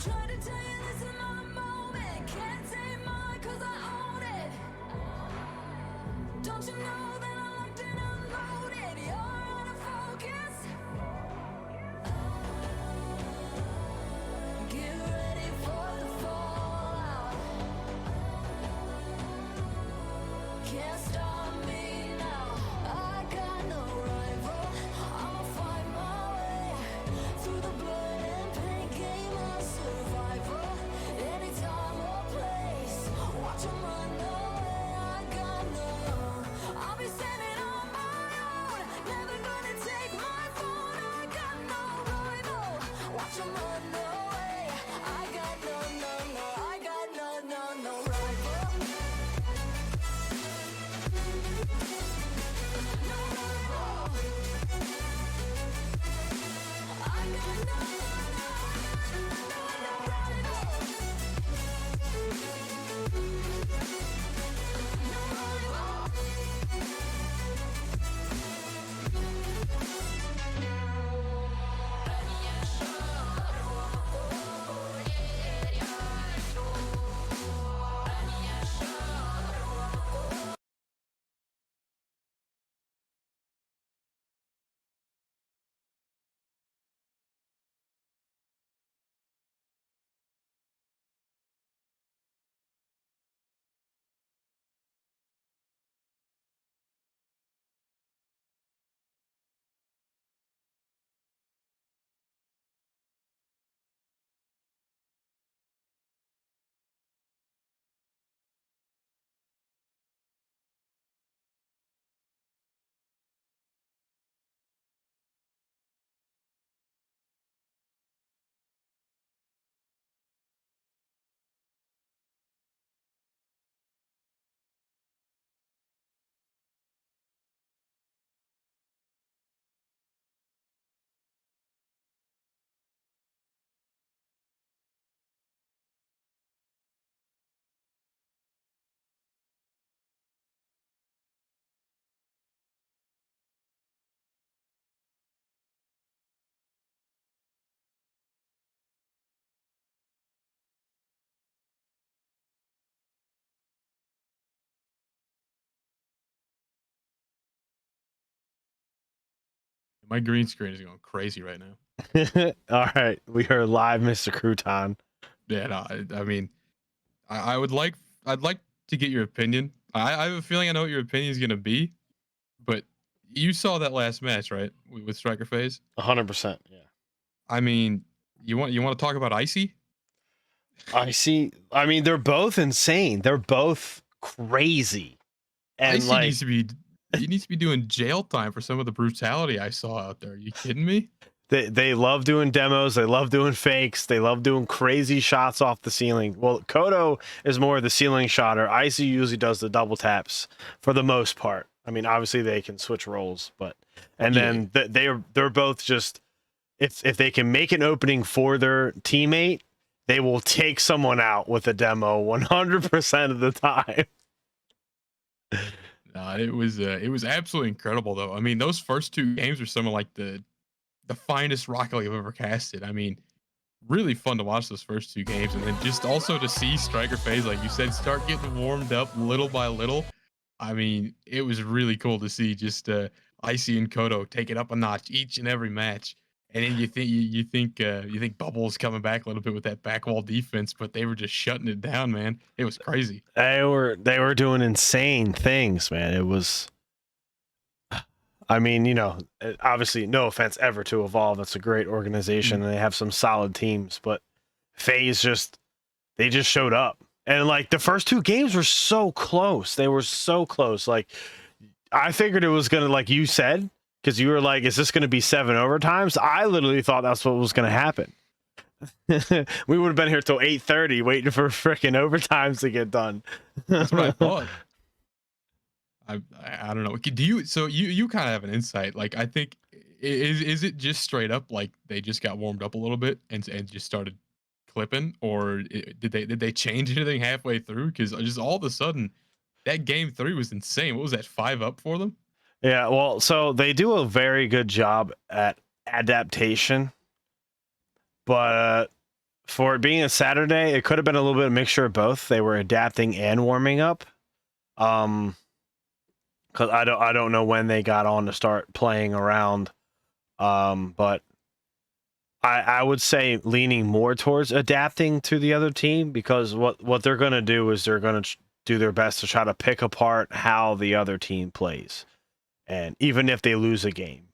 Try to tell you this is my moment. Can't take mine 'cause I own it. Don't you know that I'm locked and unloaded? You're out of focus. Get ready for the fallout. Can't stop me now. I got no rival. I'ma find my way through the blood and pain game of survival. Any time or place, watch 'em run away. I got no. I'll be standing on my own. Never gonna take my phone. I got no rival. Watch 'em run away. I got no. I got no rival. My green screen is going crazy right now. All right, we are live, Mr. Crouton. Yeah, no, I mean, I'd like to get your opinion. I have a feeling I know what your opinion is gonna be, but you saw that last match, right? With Stryker Phase. 100%. Yeah. I mean, you want to talk about Icy? I see. I mean, they're both insane. They're both crazy. And Icy like, needs to be doing jail time for some of the brutality I saw out there. Are you kidding me? they love doing demos. They love doing fakes. They love doing crazy shots off the ceiling. Well, Kodo is more the ceiling shotter. Icy usually does the double taps for the most part. I mean, obviously they can switch roles, but then they're both just if they can make an opening for their teammate, they will take someone out with a demo 100% of the time. It was absolutely incredible though. I mean, those first two games were some of like the finest Rocket League I've ever casted. I mean, really fun to watch those first 2 games, and then just also to see Stryker FaZe, like you said, start getting warmed up little by little. I mean, it was really cool to see just Icy and Kodo take it up a notch each and every match. And then you think Bubble's coming back a little bit with that back wall defense, but they were just shutting it down, man. It was crazy. They were doing insane things, man. It was, I mean, you know, obviously, no offense ever to Evolve. It's a great organization and they have some solid teams, but FaZe they just showed up. And like the first 2 games were so close. They were so close. Like I figured it was going to, like you said, because you were like, is this going to be 7 overtimes? I literally thought that's what was going to happen. We would have been here till 8:30 waiting for freaking overtimes to get done. That's what I thought. I don't know. Do you? So you kind of have an insight. Like I think is it just straight up like they just got warmed up a little bit and just started clipping, or did they change anything halfway through? Because just all of a sudden that game 3 was insane. What was that, 5 up for them? Yeah, well, so they do a very good job at adaptation, but for it being a Saturday, it could have been a little bit of a mixture of both. They were adapting and warming up. Because I don't know when they got on to start playing around. But I would say leaning more towards adapting to the other team, because what they're going to do is they're going to do their best to try to pick apart how the other team plays. And even if they lose a game,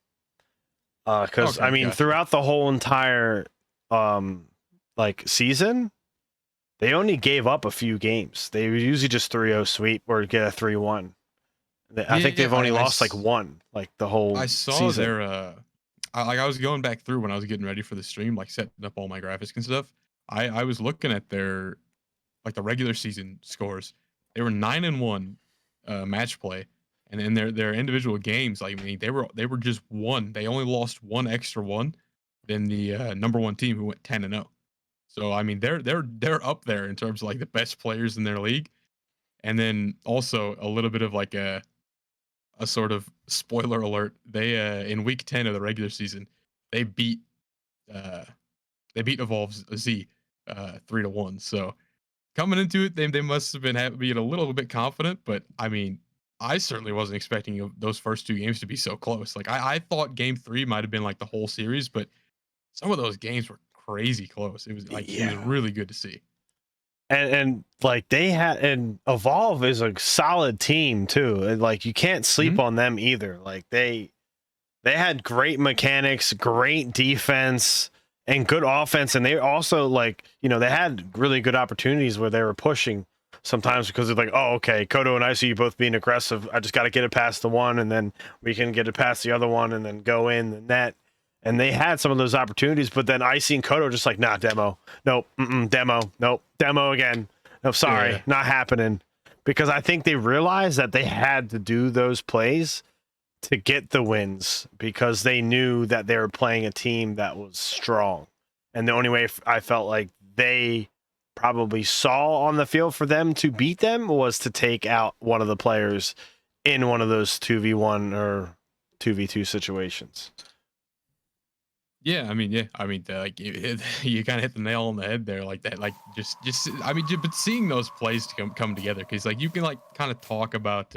because Okay, I mean, gotcha. throughout the whole entire like season, they only gave up a few games. They would usually just 3-0 sweep or get a 3-1. I think they've only lost like 1, like the whole. I saw season. their I was going back through when I was getting ready for the stream, like setting up all my graphics and stuff. I was looking at their, like, the regular season scores. They were 9-1 match play, and in their individual games, like, I mean, they were just 1. They only lost 1 extra one than the number 1 team, who went 10-0. So I mean, they're up there in terms of like the best players in their league. And then also a little bit of like a sort of spoiler alert. They in week 10 of the regular season, they beat Evolve's Z 3-1. So coming into it, they must have been being a little bit confident, but I mean, I certainly wasn't expecting those first 2 games to be so close. Like I thought game 3 might have been like the whole series, but some of those games were crazy close. It was like, it was really good to see. And like they had, and Evolve is a solid team too. And like you can't sleep on them either. Like they had great mechanics, great defense, and good offense. And they also, like, you know, they had really good opportunities where they were pushing sometimes, because they're like, oh, okay, Kodo and I see you both being aggressive. I just got to get it past the one, and then we can get it past the other one, and then go in the net. And they had some of those opportunities, but then Icy and Kodo just like, nah, demo. Nope, demo. Nope, demo again. No, sorry, not happening. Because I think they realized that they had to do those plays to get the wins, because they knew that they were playing a team that was strong. And the only way I felt like they probably saw on the field for them to beat them was to take out one of the players in one of those 2v1 or 2v2 situations. Yeah, I mean, like you kind of hit the nail on the head there, like that, like just I mean, but seeing those plays come together, because like you can like kind of talk about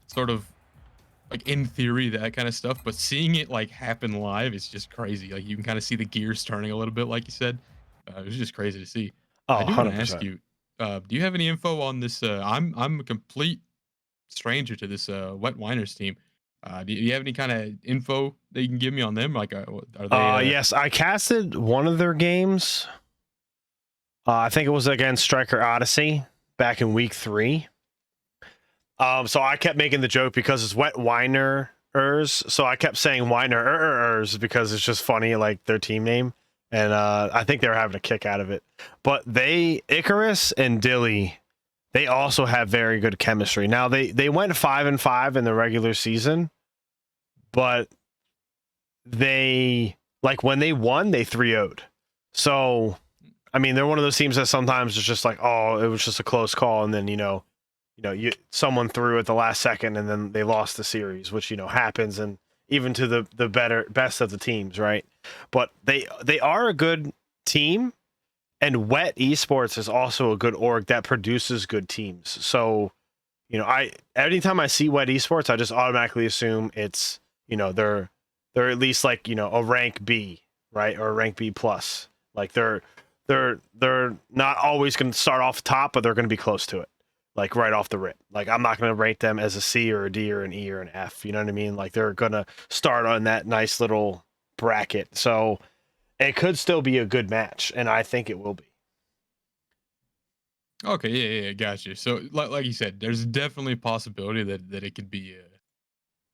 sort of like in theory that kind of stuff, but seeing it like happen live is just crazy. Like you can kind of see the gears turning a little bit, like you said. It was just crazy to see. Oh, I do want to 100%. ask you, do you have any info on this? I'm a complete stranger to this Wine-ers team. Do you have any kind of info that you can give me on them? Like, are they? Yes, I casted one of their games. I think it was against Stryker Odyssey back in week 3. So I kept making the joke because it's Wine-ers. So I kept saying Wine-ers because it's just funny, like their team name. And I think they were having a kick out of it. But Icarus and Dilly, they also have very good chemistry. Now they went 5-5 in the regular season, but they, like, when they won, they 3-0'd. So I mean, they're one of those teams that sometimes it's just like, oh, it was just a close call, and then someone threw at the last second, and then they lost the series, which happens, and even to the best of the teams, right? But they are a good team, and Wet Esports is also a good org that produces good teams. So, anytime I see Wet Esports, I just automatically assume it's, they're at least like, a rank B, right? Or a rank B plus. Like they're not always going to start off top, but they're going to be close to it. Like right off the rip. Like I'm not going to rate them as a C or a D or an E or an F. You know what I mean? Like they're going to start on that nice little bracket. So it could still be a good match, and I think it will be. Okay, yeah, gotcha. So, like you said, there's definitely a possibility that it could be,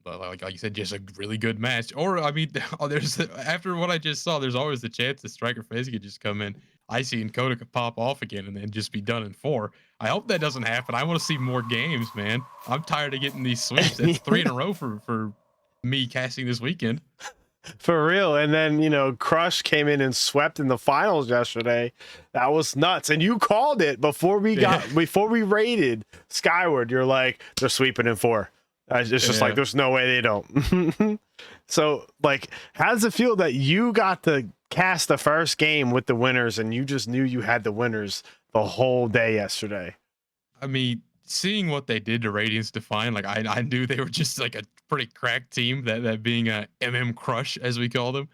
like you said, just a really good match. Or, I mean, there's after what I just saw, there's always the chance that Stryker FaZe could just come in, Icy and Coda could pop off again, and then just be done in 4. I hope that doesn't happen. I want to see more games, man. I'm tired of getting these sweeps. That's 3 in a row for me casting this weekend. For real. And then, Crush came in and swept in the finals yesterday. That was nuts. And you called it before we rated Skyward. You're like, they're sweeping in 4. It's just like, there's no way they don't. So, like, how does it feel that you got to cast the first game with the winners and you just knew you had the winners the whole day yesterday? I mean, seeing what they did to Radiance Define, like I knew they were just like a pretty cracked team, that being a Crush, as we call them.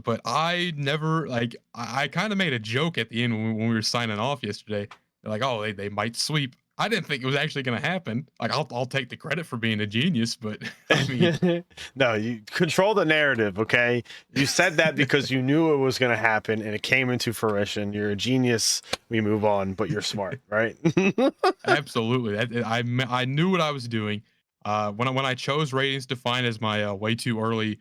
But I never, like, I kind of made a joke at the end when we were signing off yesterday. They're like, oh, they might sweep. I didn't think it was actually going to happen. Like, I'll take the credit for being a genius, but I mean, no, you control the narrative. Okay. You said that because you knew it was going to happen and it came into fruition. You're a genius. We move on, but you're smart, right? Absolutely. I knew what I was doing. When I chose Radiance Define as my way too early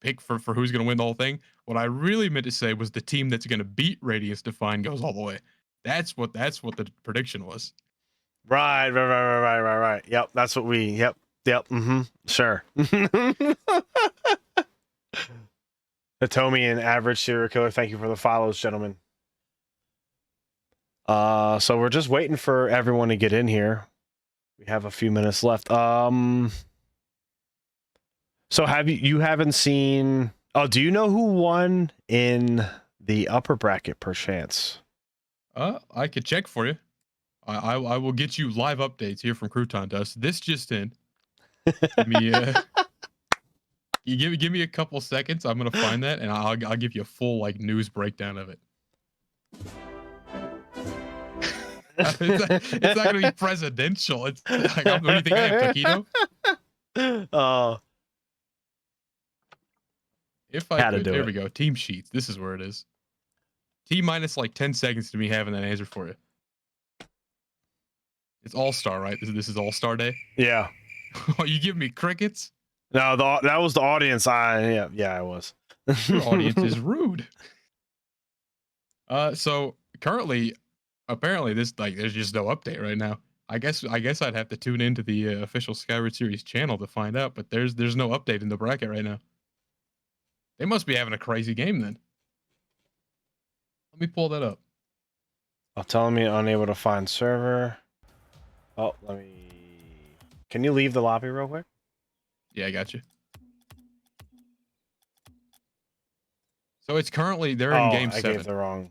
pick for who's going to win the whole thing, what I really meant to say was the team that's going to beat Radiance Define goes all the way. That's what the prediction was. Right. Yep. That's what yep. Sure. Hitomi and Average Serial Killer, thank you for the follows, gentlemen. So we're just waiting for everyone to get in here. We have a few minutes left. So you haven't seen, do you know who won in the upper bracket perchance? I could check for you. I will get you live updates here from Crouton Dust. This just in. Give me a couple seconds. I'm gonna find that, and I'll give you a full news breakdown of it. It's not gonna be presidential. It's like, what do you think I am, taquito? If I could, there we go. Team sheets. This is where it is. T minus 10 seconds to me having that answer for you. It's All-Star, right? This is All-Star Day? Yeah. Oh, you give me crickets? No, that was the audience. Yeah, I was. Your audience is rude. So currently, apparently there's just no update right now. I guess I'd have to tune into the official Skyward Series channel to find out, but there's no update in the bracket right now. They must be having a crazy game then. Let me pull that up. Telling me unable to find server. Oh, can you leave the lobby real quick? Yeah, I got you. So it's currently, they're in game 7. I gave the wrong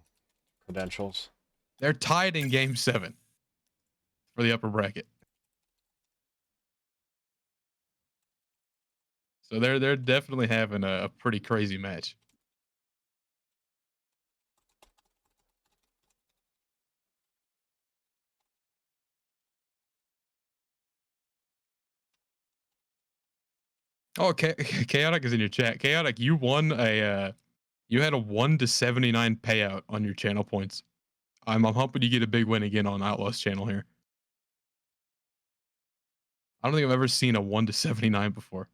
credentials. They're tied in game 7 for the upper bracket. So they're definitely having a pretty crazy match. Oh, Chaotic is in your chat. Chaotic, you won you had a 1-79 payout on your channel points. I'm hoping you get a big win again on Outlaw's channel here. I don't think I've ever seen a 1-79 before.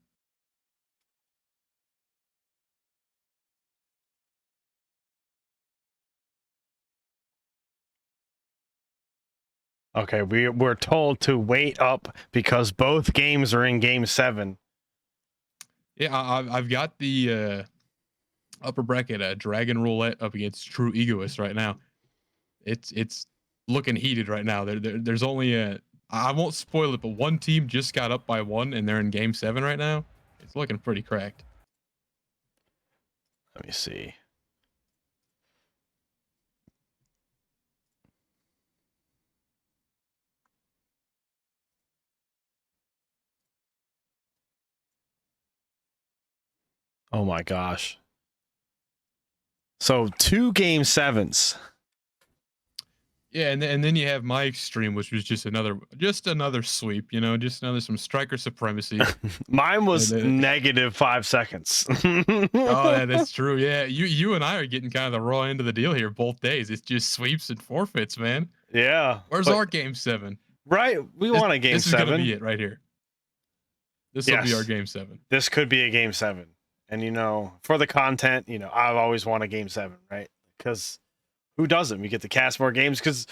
Okay, we're told to wait up because both games are in game 7. Yeah, I've got the upper bracket Dragon Roulette up against True Egoist right now. It's looking heated right now. There's only I won't spoil it, but one team just got up by 1 and they're in game 7 right now. It's looking pretty cracked. Let me see. Oh my gosh. So 2 game 7s. Yeah, and then you have my extreme, which was just another sweep, you know, just another some Stryker supremacy. Mine was negative 5 seconds. Oh, that's true. Yeah, you and I are getting kind of the raw end of the deal here both days. It's just sweeps and forfeits, man. Yeah. Where's our game 7? Right, we want a game 7. This is gonna be it right here. This will be our game 7. This could be a game 7. And, you know, for the content, you know, I've always wanted a game 7, right? Because who doesn't? We get to cast more games because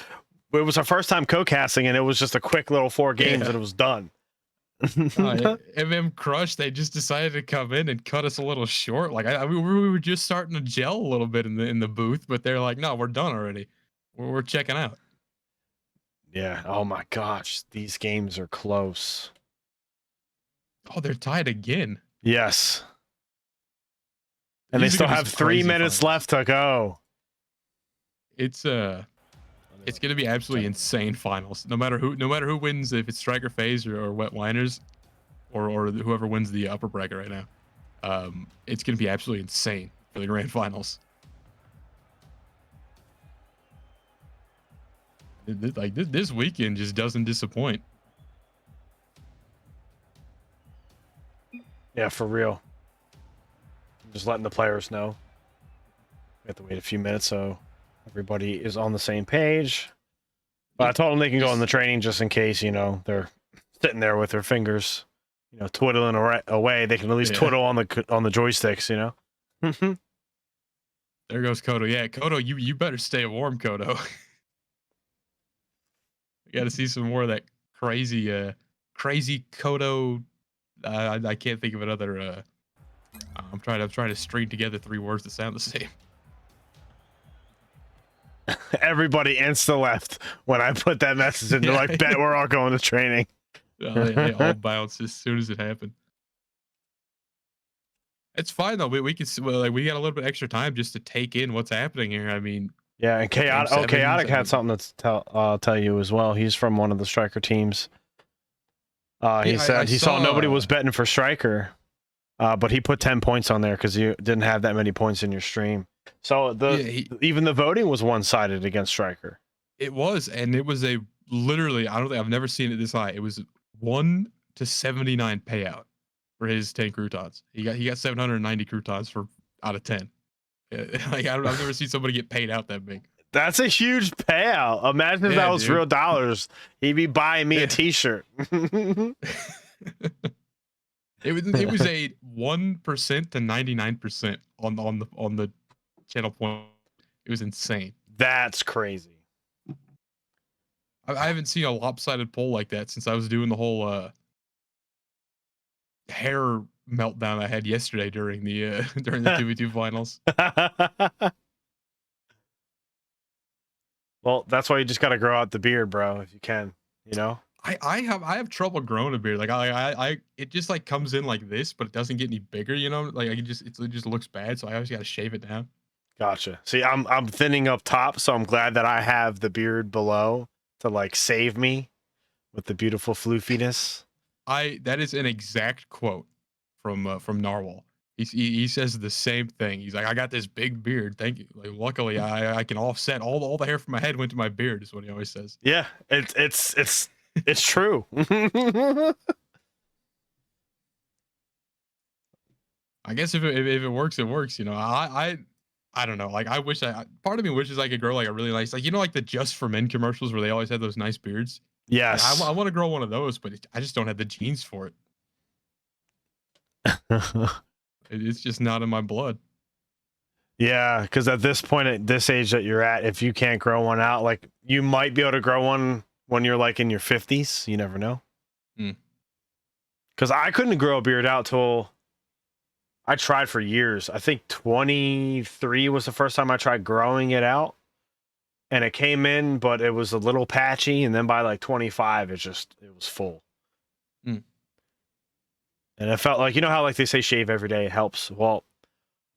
it was our first time co-casting and it was just a quick little 4 games and it was done. MM Crush, they just decided to come in and cut us a little short. Like we were just starting to gel a little bit in the booth, but they're like, no, we're done already. We're checking out. Yeah. Oh my gosh, these games are close. Oh, they're tied again. Yes. And they still have 3 minutes left to go. It's gonna be absolutely insane finals. No matter who wins, if it's Stryker FaZe or Wet Wine-ers, or whoever wins the upper bracket right now, it's gonna be absolutely insane for the grand finals. Like this weekend just doesn't disappoint. Yeah, for real. I'm just letting the players know. We have to wait a few minutes so everybody is on the same page. But I told them they can go in the training just in case, you know, they're sitting there with their fingers, you know, twiddling away. They can at least twiddle on the joysticks, you know. There goes Kodo. Yeah, Kodo, you better stay warm, Kodo. We got to see some more of that crazy Kodo. I can't think of another. I'm trying to string together 3 words that sound the same. Everybody insta left when I put that message in. They're like, bet we're all going to training. They all bounced as soon as it happened. It's fine though. We can we got a little bit extra time just to take in what's happening here. I mean, yeah, and Chaotic had something to tell you as well. He's from one of the Stryker teams. He said he saw nobody was betting for Stryker, but he put 10 points on there because you didn't have that many points in your stream. So even the voting was one-sided against Stryker. It was, and it was literally, I've never seen it this high. It was 1-79 payout for his 10 croutons. He got 790 croutons out of 10. Like I've never seen somebody get paid out that big. That's a huge payout. Imagine if that was real dollars. He'd be buying me a T-shirt. It was a 1% to 99% on the channel point. It was insane. That's crazy. I haven't seen a lopsided poll like that since I was doing the whole hair meltdown I had yesterday during the 2v2 finals. Well, that's why you just got to grow out the beard, bro, if you can, you know? I have trouble growing a beard. Like it just like comes in like this, but it doesn't get any bigger, you know? Like it just looks bad, so I always got to shave it down. Gotcha. See, I'm thinning up top, so I'm glad that I have the beard below to like save me with the beautiful floofiness. That is an exact quote from Narwhal. He says the same thing. He's like, I got this big beard. Thank you. Like, luckily, I can offset all the hair from my head went to my beard. Is what he always says. Yeah, it's true. I guess if it works, it works. You know, I don't know. Like, I wish part of me wishes I could grow like a really nice, like, you know, like the Just for Men commercials where they always had those nice beards. Yes, I want to grow one of those, but I just don't have the genes for it. It's just not in my blood. Yeah, because at this point, at this age that you're at, if you can't grow one out, like you might be able to grow one when you're like in your 50s. You never know. Because I couldn't grow a beard out till I tried for years. I think 23 was the first time I tried growing it out. And it came in, but it was a little patchy. And then by like 25, it was full. And it felt like, you know how like they say shave every day, it helps. Well,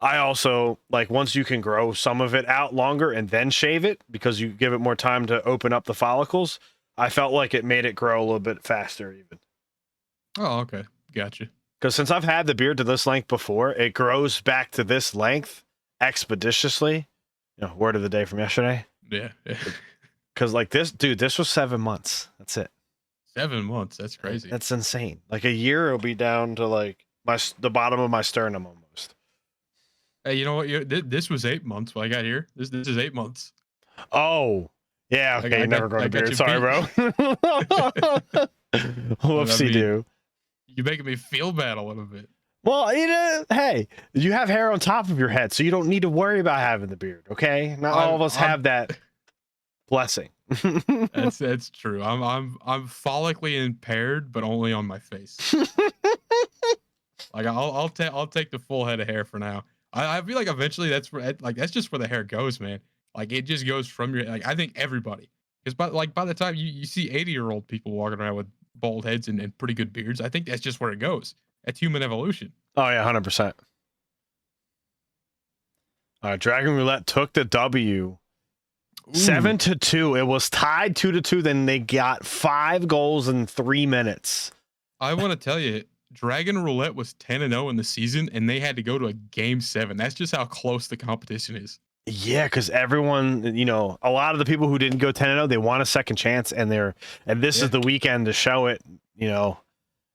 I also like once you can grow some of it out longer and then shave it because you give it more time to open up the follicles. I felt like it made it grow a little bit faster even. Oh, okay. Gotcha. Because since I've had the beard to this length before, it grows back to this length expeditiously. You know, word of the day from yesterday. Yeah. Because like this, dude, this was 7 months. That's it. 7 months. That's crazy. That's insane. Like a year, it'll be down to like the bottom of my sternum almost. Hey, you know what? This was 8 months when I got here. This is 8 months. Oh, yeah. Okay, you never grown a beard. Sorry, bro. Whoopsie do. You're making me feel bad a little bit. Well, you know, hey, you have hair on top of your head, so you don't need to worry about having the beard. Okay, not all of us have that blessing. That's true. I'm follically impaired, but only on my face. Like I'll take the full head of hair for now. I feel like eventually that's just where the hair goes, man. Like it just goes from your like I think everybody because by the time you see 80-year-old people walking around with bald heads and pretty good beards, I think that's just where it goes. That's human evolution. Oh yeah, 100%. All right, Dragon Roulette took the W. 7-2. It was tied 2-2. Then they got 5 goals in 3 minutes. I want to tell you, Dragon Roulette was 10-0 in the season, and they had to go to a game 7. That's just how close the competition is. Yeah, because everyone, you know, a lot of the people who didn't go 10-0, they want a second chance, and this is the weekend to show it. You know,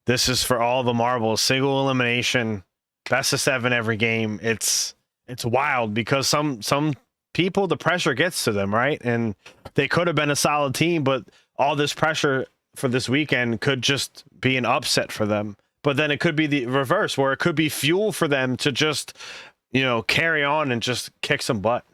this is for all the marbles, single elimination, best of 7 every game. It's wild because some people, the pressure gets to them, right? And they could have been a solid team, but all this pressure for this weekend could just be an upset for them. But then it could be the reverse, where it could be fuel for them to just, you know, carry on and just kick some butt.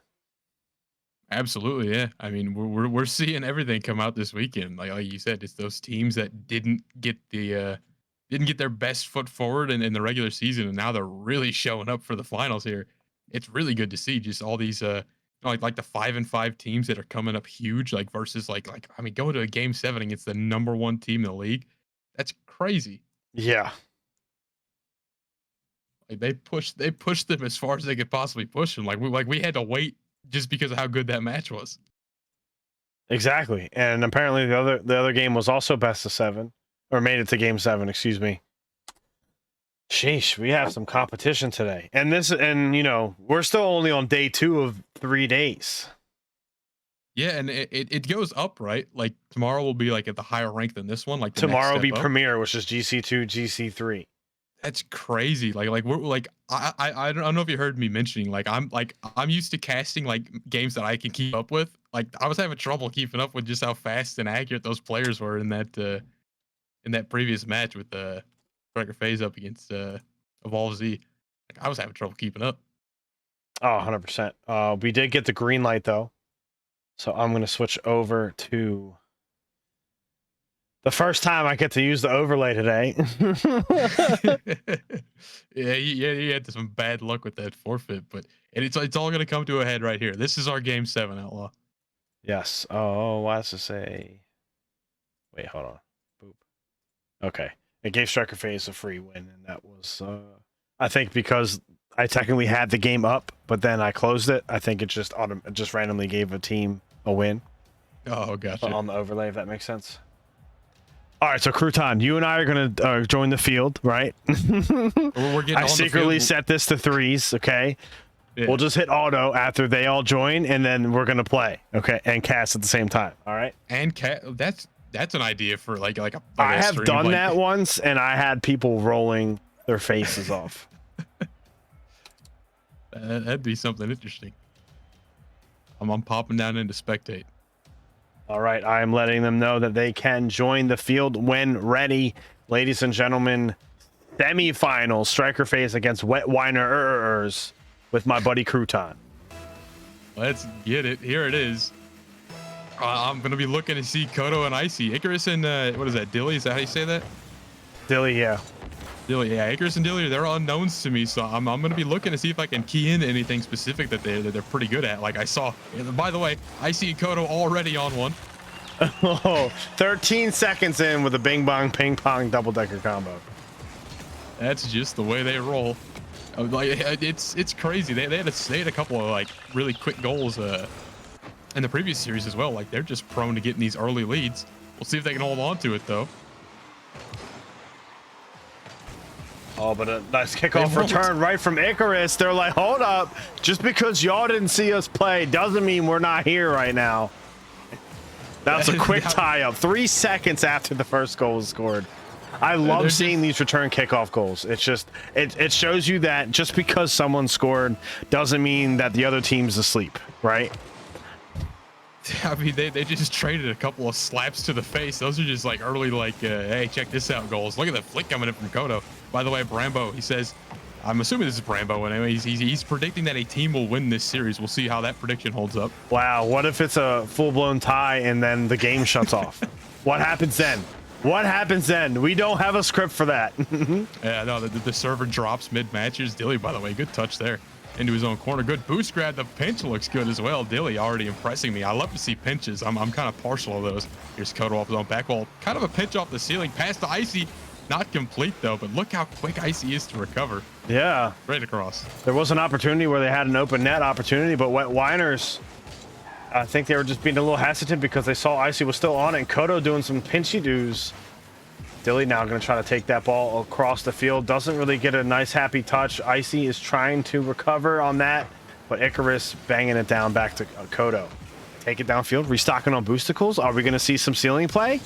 Absolutely, yeah. I mean, we're seeing everything come out this weekend. Like you said, it's those teams that didn't get their best foot forward in the regular season, and now they're really showing up for the finals here. It's really good to see just all these like the 5-5 teams that are coming up huge, like versus like I mean, going to a game 7 against the number 1 team in the league. That's crazy. Yeah. Like they pushed them as far as they could possibly push them. Like we had to wait just because of how good that match was. Exactly. And apparently the other game was also best of 7, or made it to game 7, excuse me. Sheesh, we have some competition today. And you know, we're still only on day 2 of 3 days. Yeah, and it goes up, right? Like tomorrow will be like at the higher rank than this one. Like tomorrow will be Premier, which is GC2, GC3. That's crazy. Like we're like I don't know if you heard me mentioning I'm used to casting like games that I can keep up with. Like I was having trouble keeping up with just how fast and accurate those players were in that previous match with Stryker FaZe up against Evolve Z. Like I was having trouble keeping up. Oh, 100%. We did get the green light though. So I'm going to switch over to the first time I get to use the overlay today. Yeah, you had some bad luck with that forfeit, but it's all going to come to a head right here. This is our game 7, Outlaw. Yes. Oh, why does it say? Wait, hold on. Boop. Okay. It gave Stryker FaZe a free win, and that was, I think, because I technically had the game up, but then I closed it. I think it just randomly gave a team a win. Oh, gotcha. On the overlay, if that makes sense. All right, so Crouton, you and I are going to join the field, right? We're getting I secretly set this to 3s, okay? Yeah. We'll just hit auto after they all join, and then we're going to play, okay? And cast at the same time, all right? And that's an idea for like a I have stream, done that once, and I had people rolling their faces off. That'd be something interesting. I'm popping down into spectate. All right, I am letting them know that they can join the field when ready. Ladies and gentlemen, semifinals, Stryker FaZe against Wine-ers with my buddy Crouton. Let's get it. Here it is. I'm going to be looking to see Kodo and Icy. Icarus and, what is that, Dilly? Is that how you say that? Dilly, yeah. Dilly, yeah. Icarus and Dilly, they're unknowns to me, so I'm going to be looking to see if I can key in anything specific that they're pretty good at. Like I saw, by the way, Icy and Kodo already on one. Oh, 13 seconds in with a bing bong ping pong double-decker combo. That's just the way they roll. Like it's crazy. They had a couple of like really quick goals in the previous series as well. Like they're just prone to getting these early leads. We'll see if they can hold on to it though. Oh, but a nice kickoff They won't. return right from Icarus. They're like, hold up. Just because y'all didn't see us play doesn't mean we're not here right now. That's a quick tie-up. 3 seconds after the first goal was scored. I love seeing these return kickoff goals. It's just, it shows you that just because someone scored doesn't mean that the other team's asleep, right? I mean, they just traded a couple of slaps to the face. Those are just like early, like, hey, check this out goals. Look at the flick coming in from Kodo. By the way, Brambo, he says, I'm assuming this is Brambo anyway. He's predicting that a team will win this series. We'll see how that prediction holds up. Wow, what if it's a full-blown tie and then the game shuts off? What happens then? What happens then? We don't have a script for that. Yeah, no, the server drops mid-match. Here's Dilly, by the way. Good touch there. Into his own corner. Good boost grab. The pinch looks good as well. Dilly already impressing me. I love to see pinches. I'm kind of partial of those. Here's Kodo off his own back wall. Kind of a pinch off the ceiling. Pass to Icy. Not complete, though, but look how quick Icy is to recover. Yeah. Right across. There was an opportunity where they had an open net opportunity, but Wine-ers, I think they were just being a little hesitant because they saw Icy was still on it, and Kodo doing some pinchy doos. Dilly now going to try to take that ball across the field. Doesn't really get a nice, happy touch. Icy is trying to recover on that, but Icarus banging it down back to Kodo. Take it downfield, restocking on boosticles. Are we going to see some ceiling play?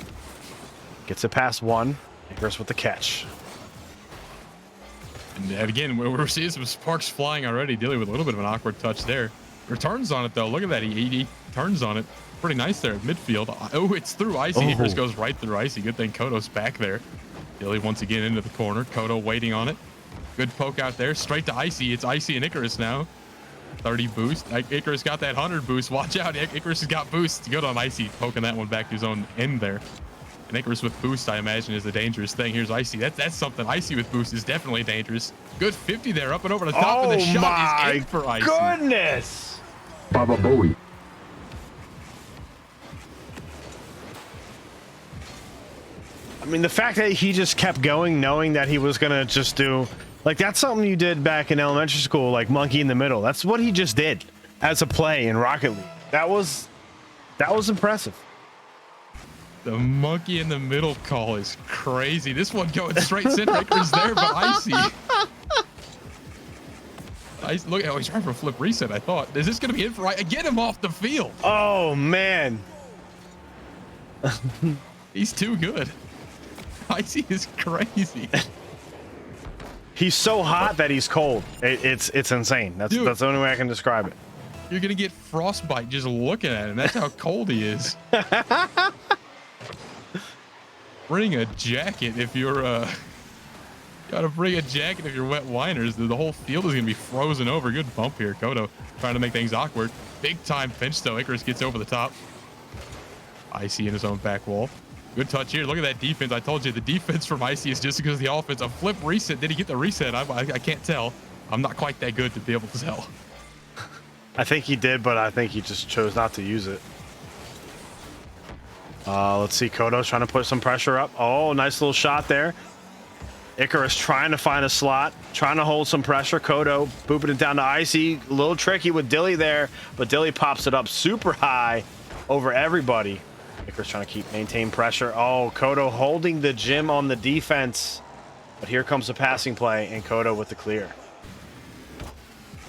Gets it past one. Icarus with the catch. And again, we're seeing some sparks flying already. Dilly with a little bit of an awkward touch there. Returns on it, though. Look at that. He turns on it. Pretty nice there at midfield. Oh, it's through Icy. Oh. Icarus goes right through Icy. Good thing Kodo's back there. Dilly once again into the corner. Kodo waiting on it. Good poke out there. Straight to Icy. It's Icy and Icarus now. 30 boost. Icarus got that 100 boost. Watch out. Icarus has got boost. Good on Icy. Poking that one back to his own end there. And Icarus with boost, I imagine, is a dangerous thing. Here's Icy. That's something. Icy with boost is definitely dangerous. Good 50 there. Up and over the top. And the shot is in for Icy. Goodness! Baba Bowie. I mean, the fact that he just kept going, knowing that he was going to just do... Like, that's something you did back in elementary school, like monkey in the middle. That's what he just did as a play in Rocket League. That was impressive. The monkey in the middle call is crazy. This one going straight center. Icarus there, but Icy. Look, oh, he's trying for a flip reset, I thought. Is this going to be it for Icy? Get him off the field. Oh, man. He's too good. Icy is crazy. He's so hot that he's cold. It's insane. That's the only way I can describe it. You're going to get frostbite just looking at him. That's how cold he is. Bring a jacket if you're gotta bring a jacket if you're wet Wine-ers. The whole field is gonna be frozen over. Good bump here. Kodo trying to make things awkward. Big time pinch though. Icarus gets over the top. Icy in his own back wall. Good touch here. Look at that defense. I told you the defense from Icy is just because of the offense. A flip reset. Did he get the reset? I can't tell. I'm not quite that good to be able to tell. I think he did, but I think he just chose not to use it. Let's see. Kodo's trying to put some pressure up. Oh, nice little shot there. Icarus trying to find a slot, trying to hold some pressure. Kodo booping it down to Icy. A little tricky with Dilly there, but Dilly pops it up super high over everybody. Icarus trying to maintain pressure. Oh, Kodo holding the gym on the defense. But here comes the passing play, and Kodo with the clear.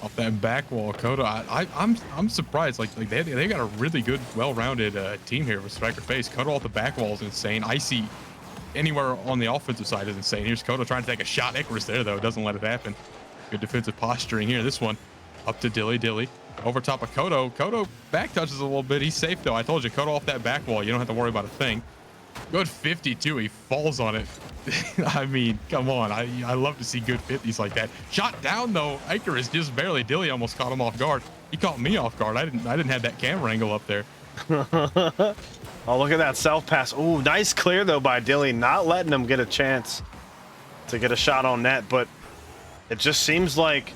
Off that back wall, Kodo. I'm surprised. Like they got a really good, well-rounded team here with Stryker face. Kodo off the back wall is insane. Icy anywhere on the offensive side is insane. Here's Kodo trying to take a shot. Icarus there though, doesn't let it happen. Good defensive posturing here. This one up to Dilly. Dilly over top of Kodo. Kodo back touches a little bit. He's safe though. I told you, Kodo off that back wall. You don't have to worry about a thing. Good 52. He falls on it. I mean, come on. I love to see good 50s like that. Shot down though. Icarus just barely. Dilly almost caught him off guard. He caught me off guard. I didn't have that camera angle up there. Oh, look at that self pass. Ooh, nice clear though by Dilly, not letting him get a chance to get a shot on net. But it just seems like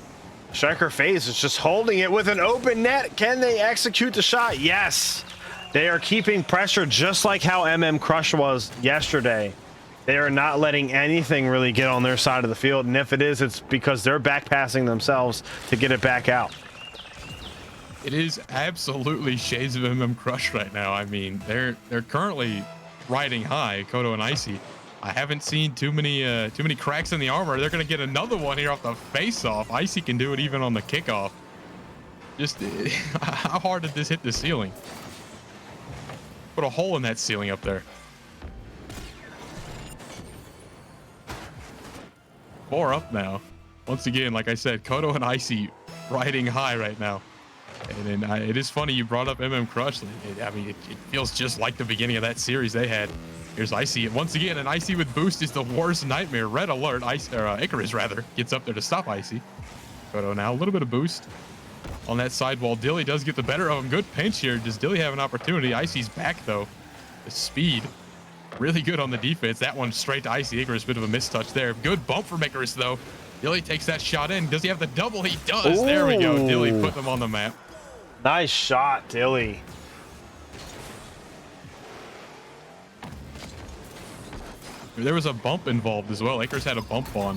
Stryker FaZe is just holding it with an open net. Can they execute the shot? Yes. They are keeping pressure just like how Crush was yesterday. They are not letting anything really get on their side of the field. And if it is, it's because they're back passing themselves to get it back out. It is absolutely shades of Crush right now. I mean, they're currently riding high, Kodo and Icy. I haven't seen too many cracks in the armor. They're gonna get another one here off the face-off. Icy can do it even on the kickoff. Just how hard did this hit the ceiling? Put a hole in that ceiling up there. 4 up now. Once again, like I said, Kodo and Icy riding high right now. And then it is funny you brought up Crush. I mean, it feels just like the beginning of that series they had. Here's Icy once again, and Icy with boost is the worst nightmare. Red alert, Icarus rather gets up there to stop Icy. Kodo now a little bit of boost on that sidewall. Dilly does get the better of him. Good pinch here. Does Dilly have an opportunity? Icy's back though. The speed, really good on the defense. That one straight to Icy. Icarus, bit of a mistouch there. Good bump from Icarus though. Dilly takes that shot in. Does he have the double? He does. Ooh. There we go. Dilly put them on the map. Nice shot, Dilly. There was a bump involved as well. Icarus had a bump on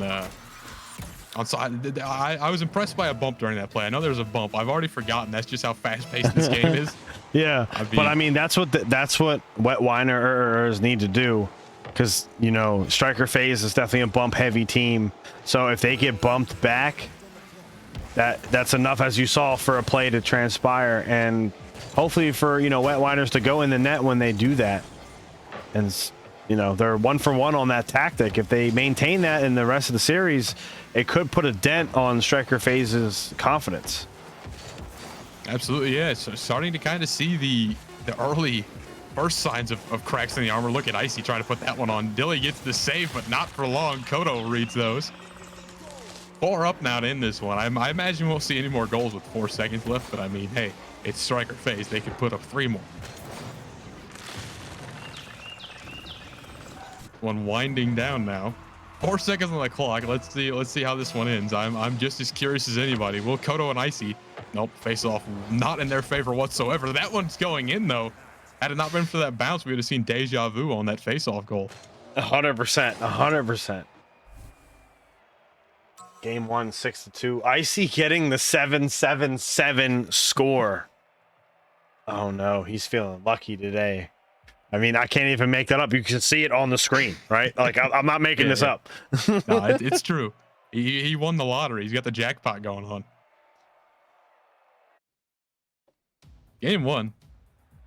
side. I was impressed by a bump during that play. I know there was a bump. I've already forgotten. That's just how fast-paced this game is. Yeah, but I mean that's what wet Wine-ers need to do, because you know Stryker FaZe is definitely a bump-heavy team. So if they get bumped back, that's enough, as you saw, for a play to transpire, and hopefully for wet Wine-ers to go in the net when they do that. And they're 1 for 1 on that tactic. If they maintain that in the rest of the series, it could put a dent on Stryker FaZe's confidence. Absolutely, yeah. So starting to kind of see the early first signs of cracks in the armor. Look at Icy trying to put that one on. Dilly gets the save, but not for long. Kodo reads those. 4 up now to end this one. I imagine we'll see any more goals with 4 seconds left, but I mean, hey, it's Stryker FaZe. They could put up 3 more. One winding down now. 4 seconds on the clock. Let's see how this one ends. I'm just as curious as anybody. Will Kodo and Icy? Nope, face off not in their favor whatsoever. That one's going in though. Had it not been for that bounce, we would have seen deja vu on that face off goal. 100%, 100%. Game 1, 6-2. Icy getting the 7-7-7 score. Oh no, he's feeling lucky today. I mean, I can't even make that up. You can see it on the screen, right? Like, I'm not making this up. No, it's true. He won the lottery. He's got the jackpot going on. Game 1.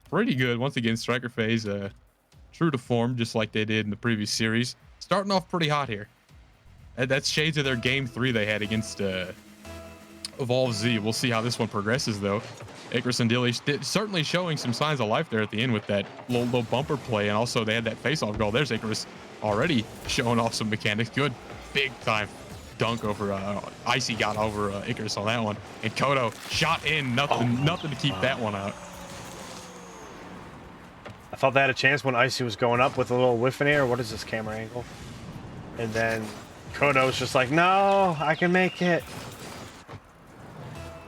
Pretty good. Once again, Stryker FaZe, true to form, just like they did in the previous series. Starting off pretty hot here. That's shades of their Game 3 they had against Evolve Z. We'll see how this one progresses, though. Icarus and Dilly certainly showing some signs of life there at the end with that low bumper play, and also they had that face-off goal. There's Icarus already showing off some mechanics. Good big-time dunk over Icy got over Icarus on that one, and Kodo shot in. Nothing to keep that one out. I thought they had a chance when Icy was going up with a little whiff in air. What is this camera angle? And then Kodo's just like, no, I can make it.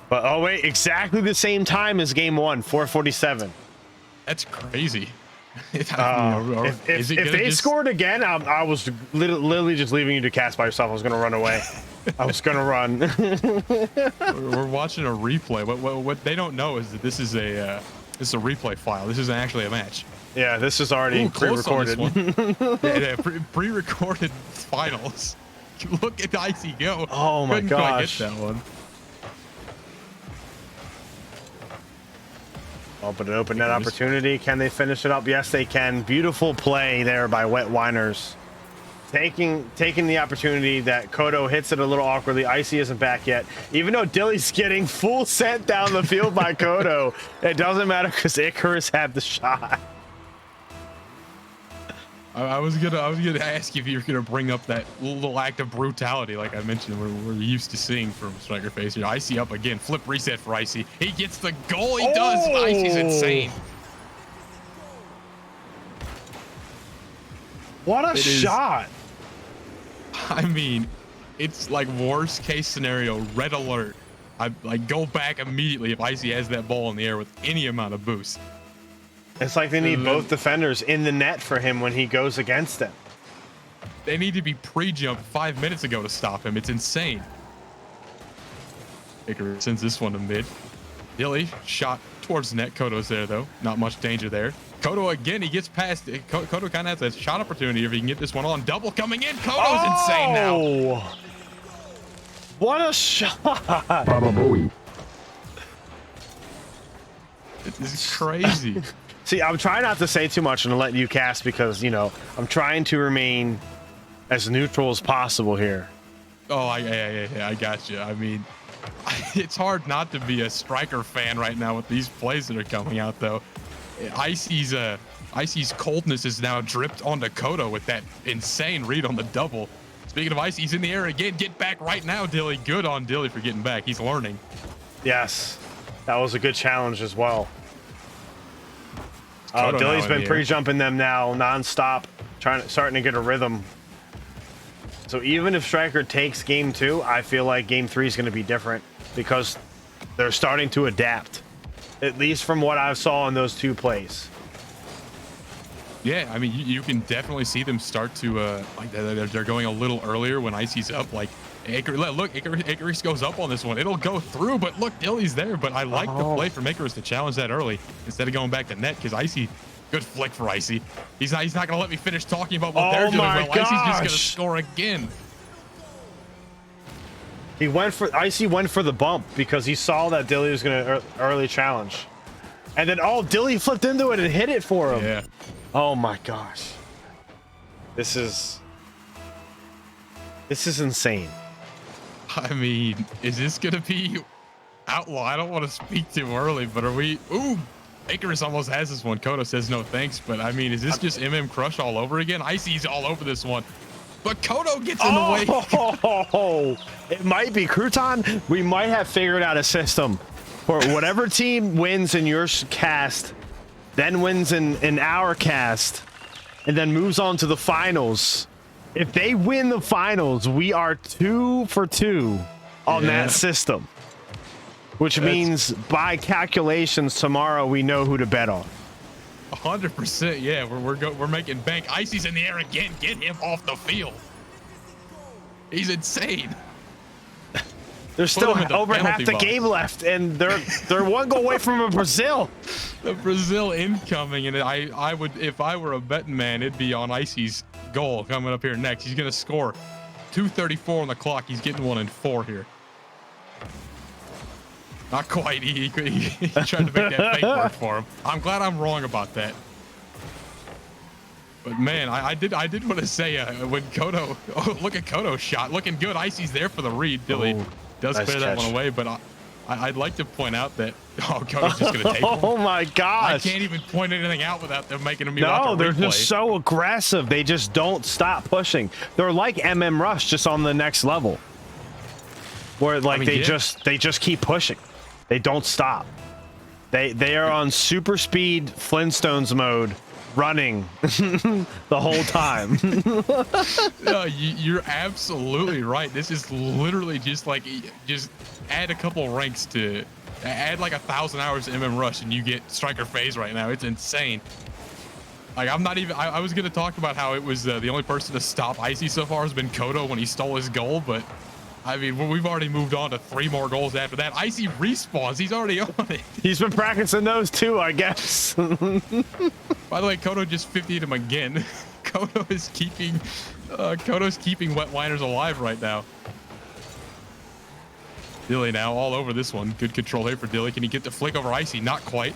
But oh wait, exactly the same time as Game 1, 4:47. That's crazy. If they scored again, I was literally just leaving you to cast by yourself. I was gonna run away. I was gonna run. We're watching a replay. What they don't know is that this is a replay file. This isn't actually a match. Yeah, this is already pre-recorded. Yeah, pre-recorded finals. Look at Icy go. Oh my gosh. Couldn't quite get that one. Oh, but an open net opportunity. Can they finish it up? Yes, they can. Beautiful play there by wet Wine-ers. Taking the opportunity that Kodo hits it a little awkwardly. Icy isn't back yet. Even though Dilly's getting full sent down the field by Kodo, it doesn't matter because Icarus had the shot. I was gonna ask you if you were gonna bring up that little act of brutality, like I mentioned, we're used to seeing from Stryker FaZe here. Icy up again, flip reset for Icy. He gets the goal. He does. Icy's insane. What a shot! I mean, it's like worst case scenario. Red alert. I like go back immediately if Icy has that ball in the air with any amount of boost. It's like they need both defenders in the net for him when he goes against them. They need to be pre-jumped 5 minutes ago to stop him. It's insane. Icarus sends this one to mid. Dilly shot towards net. Kodo's there, though. Not much danger there. Kodo, again, he gets past. Kodo kind of has a shot opportunity if he can get this one on. Double coming in. Kodo's insane now. What a shot. This is crazy. See, I'm trying not to say too much and let you cast because, you know, I'm trying to remain as neutral as possible here. Oh, I got you. I mean, it's hard not to be a Stryker fan right now with these plays that are coming out, though. Icy's coldness is now dripped onto Kodo with that insane read on the double. Speaking of Icy, he's in the air again. Get back right now, Dilly. Good on Dilly for getting back. He's learning. Yes, that was a good challenge as well. Kodo Dilly's been pre-jumping them now nonstop, starting to get a rhythm. So even if Stryker takes game 2, I feel like game 3 is going to be different because they're starting to adapt, at least from what I saw in those 2 plays. Yeah, I mean, you can definitely see them start to like they're going a little earlier when Icy's up. Like Icarus goes up on this one. It'll go through, but look, Dilly's there. But I like the play from Icarus to challenge that early instead of going back to net because Icy, good flick for Icy. He's not gonna let me finish talking about what they're doing. Well, Icy's just gonna score again. Icy went for the bump because he saw that Dilly was gonna early challenge, and then Dilly flipped into it and hit it for him. Yeah. Oh my gosh. This is insane. I mean, is this gonna be outlaw? I don't want to speak too early, but are we? Ooh, Icarus almost has this one. Kodo says no thanks, but I mean, is this just Crush all over again? Icy's all over this one, but Kodo gets in the way. Oh, it might be Crouton. We might have figured out a system for whatever team wins in your cast, then wins in our cast, and then moves on to the finals. If they win the finals, we are 2 for 2 on that system, which means by calculations tomorrow we know who to bet on. 100%. Yeah, we're making bank. Icy's in the air again. Get him off the field. He's insane. There's still over half the game left, and they're 1 goal away from a Brazil. The Brazil incoming, and I would, if I were a betting man, it'd be on Icy's goal coming up here next. He's gonna score. 2:34 on the clock. He's getting 1 in 4 here. Not quite. He tried to make that fake work for him. I'm glad I'm wrong about that. But man, I did want to say when Kodo, look at Kodo's shot, looking good. Icy's there for the read. Dilly does nice clear that one away, but I'd like to point out that Kodo's just gonna take one. Oh my gosh! I can't even point anything out without them making them. No, they're just so aggressive. They just don't stop pushing. They're like Rush, just on the next level, where like they just keep pushing. They don't stop. They are on super speed Flintstones mode, running the whole time. No, you're absolutely right. This is literally just add a couple ranks to add like 1,000 hours to Rush and you get Stryker phase right now. It's insane. Like I'm not even. I was gonna talk about how it was the only person to stop Icy so far has been Kodo when he stole his goal, but I mean we've already moved on to 3 more goals after that. Icy respawns. He's already on it. He's been practicing those too, I guess. By the way, Kodo just 50'd him again. Kodo's keeping Wet Wine-ers alive right now. Dilly now all over this one. Good control here for Dilly. Can he get the flick over Icy? Not quite.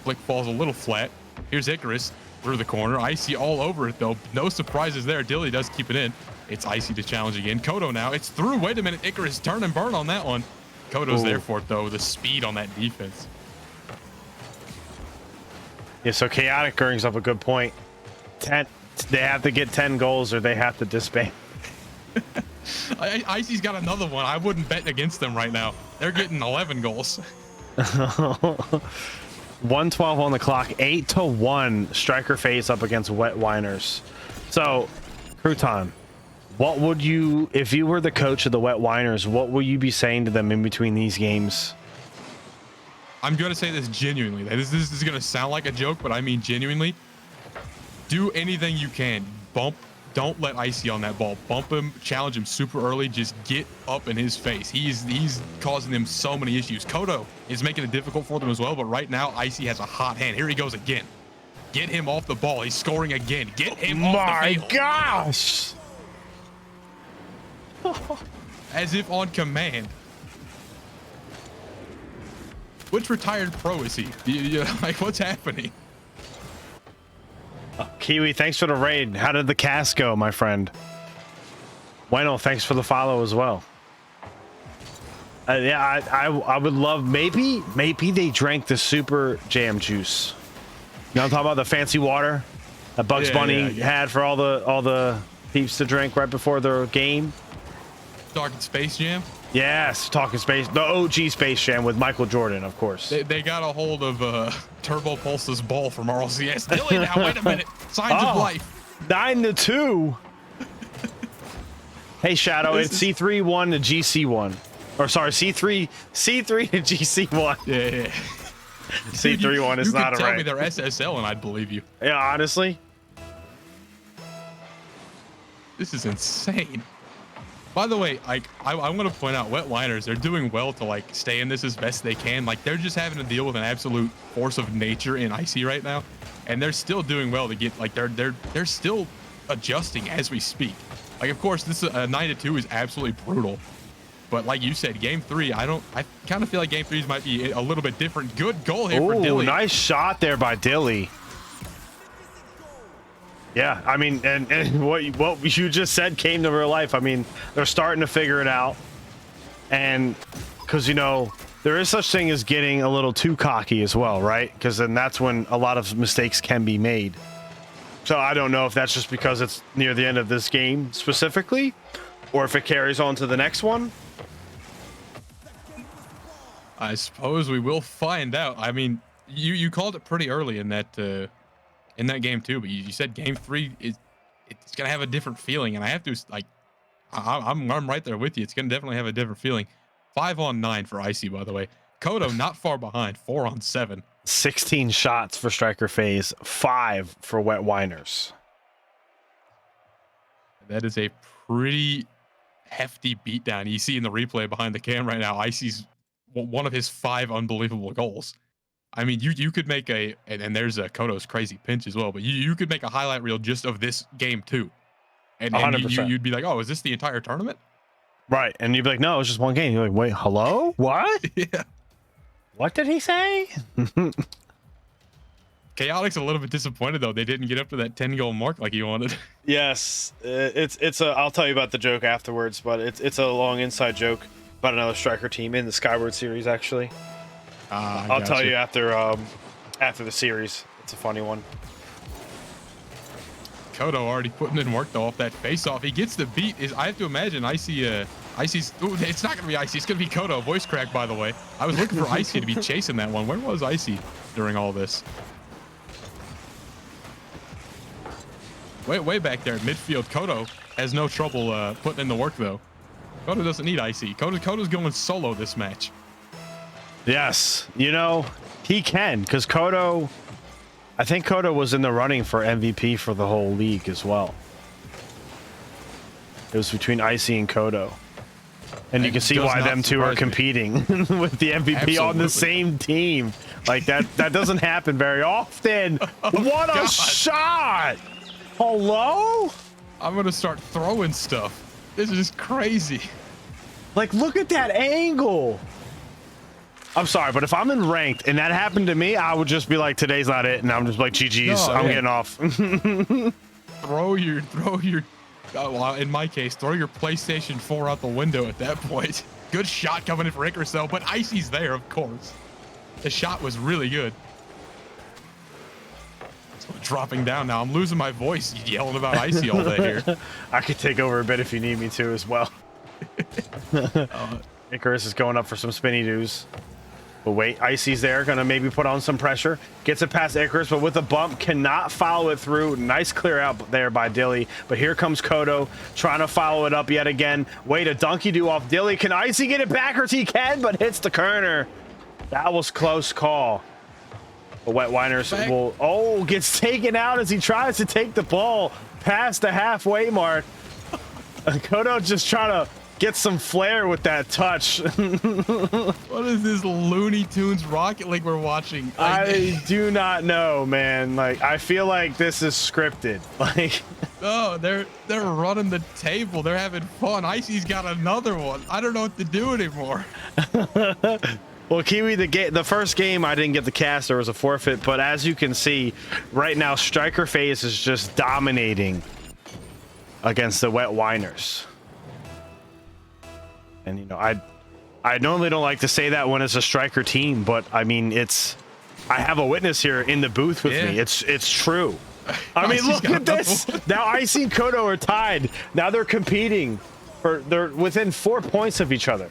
Flick falls a little flat. Here's Icarus through the corner. Icy all over it though. No surprises there. Dilly does keep it in. It's Icy to challenge again. Kodo now. It's through. Wait a minute. Icarus turn and burn on that one. Kodo's there for it though. The speed on that defense. Yeah, so Chaotic brings up a good point. They have to get 10 goals or they have to disband. Icy's got another one. I wouldn't bet against them right now. They're getting 11 goals. 1:12 on the clock. 8-1 Stryker face up against Wet Wine-ers. So, Crouton, what would you, if you were the coach of the Wet Wine-ers, what will you be saying to them in between these games? I'm going to say this genuinely. This is going to sound like a joke, but I mean genuinely. Do anything you can. Bump don't let Icy on that ball. Bump him, challenge him super early. Just get up in his face. He's causing them so many issues. Kodo is making it difficult for them as well, but right now Icy has a hot hand. Here he goes again. Get him off the ball. He's scoring again. Get him off the field. My gosh! As if on command. Which retired pro is he? Like, what's happening? Kiwi, thanks for the raid. How did the cast go, my friend? Bueno, thanks for the follow as well. Yeah, I would love, maybe they drank the super jam juice. You know what I'm talking about? The fancy water that Bugs Bunny had for all the peeps to drink right before their game. Talking Space Jam? Yes, talking space. The OG Space Jam with Michael Jordan, of course. They got a hold of Turbo Pulse's ball from RLCS. Dilly now, wait a minute. Signs of life. 9-2. Hey, Shadow, it's C3-1 to GC1. Or sorry, C3 to GC1. Yeah. C3-1 is not a right. You could tell me they're SSL and I'd believe you. Yeah, honestly. This is insane. By the way, like I want to point out, Wine-ers, they're doing well to like stay in this as best they can. Like they're just having to deal with an absolute force of nature in Icy right now, and they're still doing well to get like they're still adjusting as we speak. Like of course this 9-2 is absolutely brutal, but like you said, game 3, I kind of feel like game 3's might be a little bit different. Good goal here for Dilly. Nice shot there by Dilly. Yeah, I mean, and what you just said came to real life. I mean, they're starting to figure it out, and because you know there is such thing as getting a little too cocky as well, right? Because then that's when a lot of mistakes can be made. So I don't know if that's just because it's near the end of this game specifically, or if it carries on to the next one. I suppose we will find out. I mean, you called it pretty early in that game too, but you said game 3 it's gonna have a different feeling, and I have to like I'm right there with you. It's gonna definitely have a different feeling. 5-on-9 for Icy, by the way. Kodo not far behind, 4-on-7. 16 shots for Stryker FaZe, 5 for Wine-ers. That is a pretty hefty beatdown. You see in the replay behind the cam right now, Icy's one of his 5 unbelievable goals. I mean, you could make and there's a Kodo's crazy pinch as well, but you could make a highlight reel just of this game too. And you'd be like, oh, is this the entire tournament? Right. And you'd be like, no, it's just one game. You're like, wait, hello? What? Yeah. What did he say? Chaotic's a little bit disappointed though. They didn't get up to that 10-goal mark like he wanted. Yes. I'll tell you about the joke afterwards, but it's a long inside joke about another Stryker team in the Skyward series, actually. I'll tell you after the series. It's a funny one. Kodo already putting in work though off that face-off. He gets the beat. I have to imagine Icy's. Ooh, it's not gonna be Icy. It's gonna be Kodo. Voice crack, by the way. I was looking for Icy to be chasing that one. Where was Icy during all this? Way back there at midfield. Kodo has no trouble putting in the work though. Kodo doesn't need Icy. Kodo's going solo this match. Yes, you know, he can, because I think Kodo was in the running for MVP for the whole league as well. It was between Icy and Kodo. And you can see why them two are competing with the MVP Absolutely. On the same team. Like, that doesn't happen very often. Oh, what God. A shot! Hello? I'm going to start throwing stuff. This is crazy. Like, look at that angle. I'm sorry, but if I'm in ranked and that happened to me, I would just be like, today's not it. And I'm just like, GG's, I'm getting off. throw your, well, in my case, throw your PlayStation 4 out the window at that point. Good shot coming in for Icarus though, but Icy's there, of course. The shot was really good. So dropping down now. I'm losing my voice yelling about Icy all day here. I could take over a bit if you need me to as well. Icarus is going up for some spinny doos. But wait, Icy's there, gonna maybe put on some pressure. Gets it past Icarus, but with a bump, cannot follow it through. Nice clear out there by Dilly. But here comes Kodo, trying to follow it up yet again. Wait, a donkey do off Dilly. Can Icy get it backwards? He can, but hits the corner. That was close call. But Wine-ers will, gets taken out as he tries to take the ball past the halfway mark. Kodo just trying to get some flair with that touch. What is this Looney Tunes Rocket League we're watching? I do not know, man. Like, I feel like this is scripted. Like, oh, they're running the table. They're having fun. Icy's got another one. I don't know what to do anymore. well, Kiwi, the first game I didn't get the cast. There was a forfeit, but as you can see, right now Stryker FaZe is just dominating against the Wet Wine-ers. And, you know, I normally don't like to say that when it's a Stryker team, but I mean, I have a witness here in the booth with me. It's true. I mean, look at this. Now Icy and Kodo are tied. Now they're competing they're within 4 points of each other.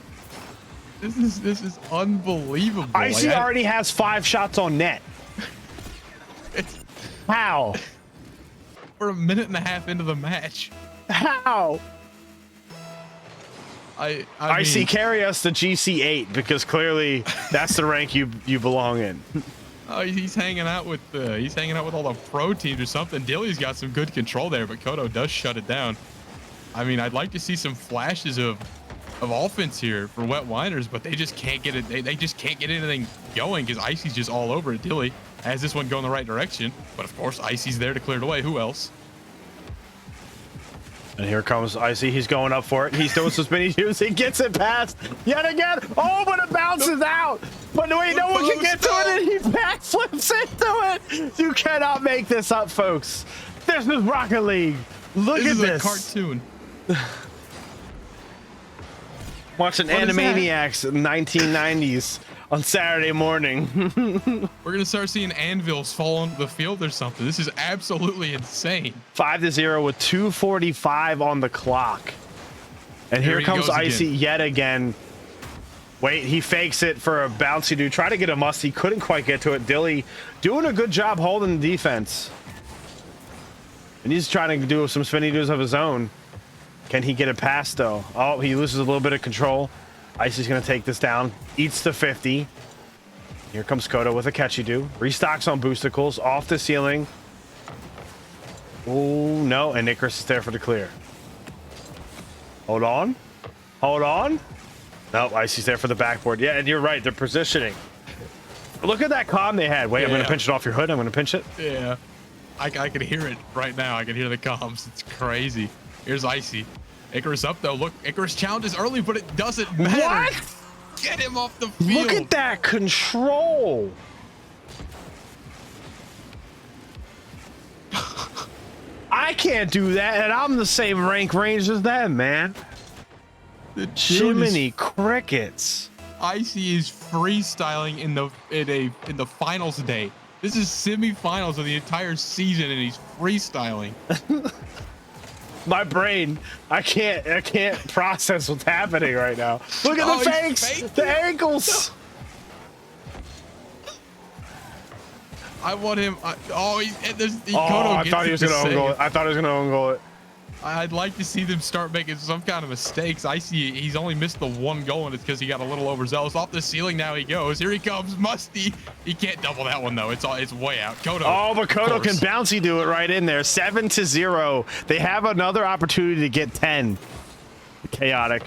This is unbelievable. Icy already has 5 shots on net. How? We're a minute and a half into the match. How? Icy, mean, carry us to GC8 because clearly that's the rank you belong in. Oh, he's hanging out with all the pro teams or something. Dilly's got some good control there, but Kodo does shut it down. I mean, I'd like to see some flashes of offense here for Wet Wine-ers, but they just can't get it. They just can't get anything going because Icy's just all over it. Dilly has this one going the right direction, but of course Icy's there to clear it away. Who else? And here comes Icy. He's going up for it. He's doing some spinny shoes. He gets it past yet again. Oh, but it bounces out. But wait, no one can get to it, and he backflips into it. You cannot make this up, folks. This is Rocket League. Look at this. This is a cartoon. Watching Animaniacs in the 1990s on Saturday morning. We're going to start seeing anvils fall onto the field or something. This is absolutely insane. 5-0 with 2:45 on the clock. And here comes Icy yet again. Wait, he fakes it for a bouncy dude. Try to get a must. He couldn't quite get to it. Dilly doing a good job holding the defense. And he's trying to do some spinny dudes of his own. Can he get it past, though? Oh, he loses a little bit of control. Icy's going to take this down. Eats the 50. Here comes Kodo with a catchy do. Restocks on boosticles. Off the ceiling. Oh, no. And Icarus is there for the clear. Hold on. Hold on. Nope, Icy's there for the backboard. Yeah, and you're right. They're positioning. Look at that comm they had. Wait, I'm going to pinch it off your hood. I'm going to pinch it. Yeah. I can hear it right now. I can hear the comms. It's crazy. Here's Icy. Icarus up, though. Look, Icarus challenges early, but it doesn't matter. What? Get him off the field. Look at that control. I can't do that, and I'm the same rank range as them, man. Jiminy crickets. Icy is freestyling in the finals day. This is semifinals of the entire season, and he's freestyling. My brain, I can't process what's happening right now. Look at the fakes, the ankles. I want him. I thought he was gonna own goal it. I thought he was gonna own goal it. I'd like to see them start making some kind of mistakes. Icy, he's only missed the one goal, and it's because he got a little overzealous. Off the ceiling now he goes. Here he comes, Musty. He can't double that one though. It's way out. Kodo. Oh, but Kodo can bouncy do it right in there. 7-0. They have another opportunity to get 10. Chaotic.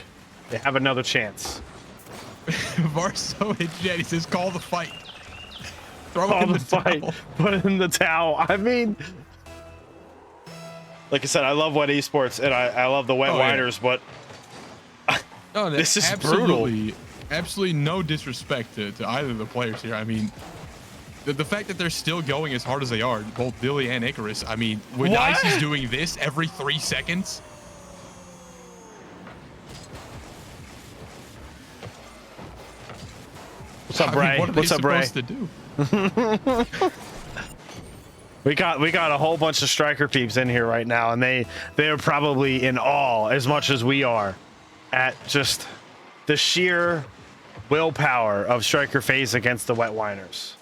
They have another chance. Varso hit Jet. He says, "Call the fight." Throw Call in the fight. towel. Put it in the towel. I mean, like I said, I love Wet Esports and I love the Wet Wine-ers, but this is brutal. Absolutely no disrespect to either of the players here. I mean, the fact that they're still going as hard as they are, both Dilly and Icarus. I mean, when Icy's doing this every 3 seconds. What's up, Bray? What's up, Bray? To do? We got a whole bunch of Stryker peeps in here right now, and they are probably in awe as much as we are at just the sheer willpower of Stryker FaZe against the Wet Wine-ers.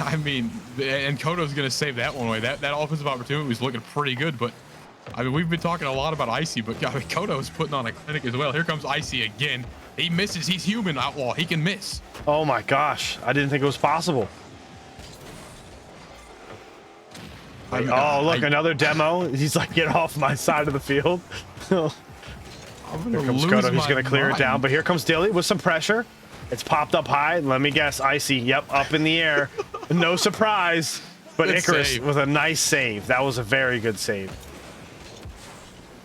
I mean, and Kodo's gonna save that one away. That offensive opportunity was looking pretty good, but I mean, we've been talking a lot about Icy, but Kodo's putting on a clinic as well. Here comes Icy again. He misses. He's human, Outlaw. He can miss. Oh my gosh, I didn't think it was possible. Wait, oh, look, another demo. He's like, get off my side of the field. Here comes Kodo. He's going to clear it down. But here comes Dilly with some pressure. It's popped up high. Let me guess. Icy. Yep, up in the air. No surprise. But good Icarus save. With a nice save. That was a very good save.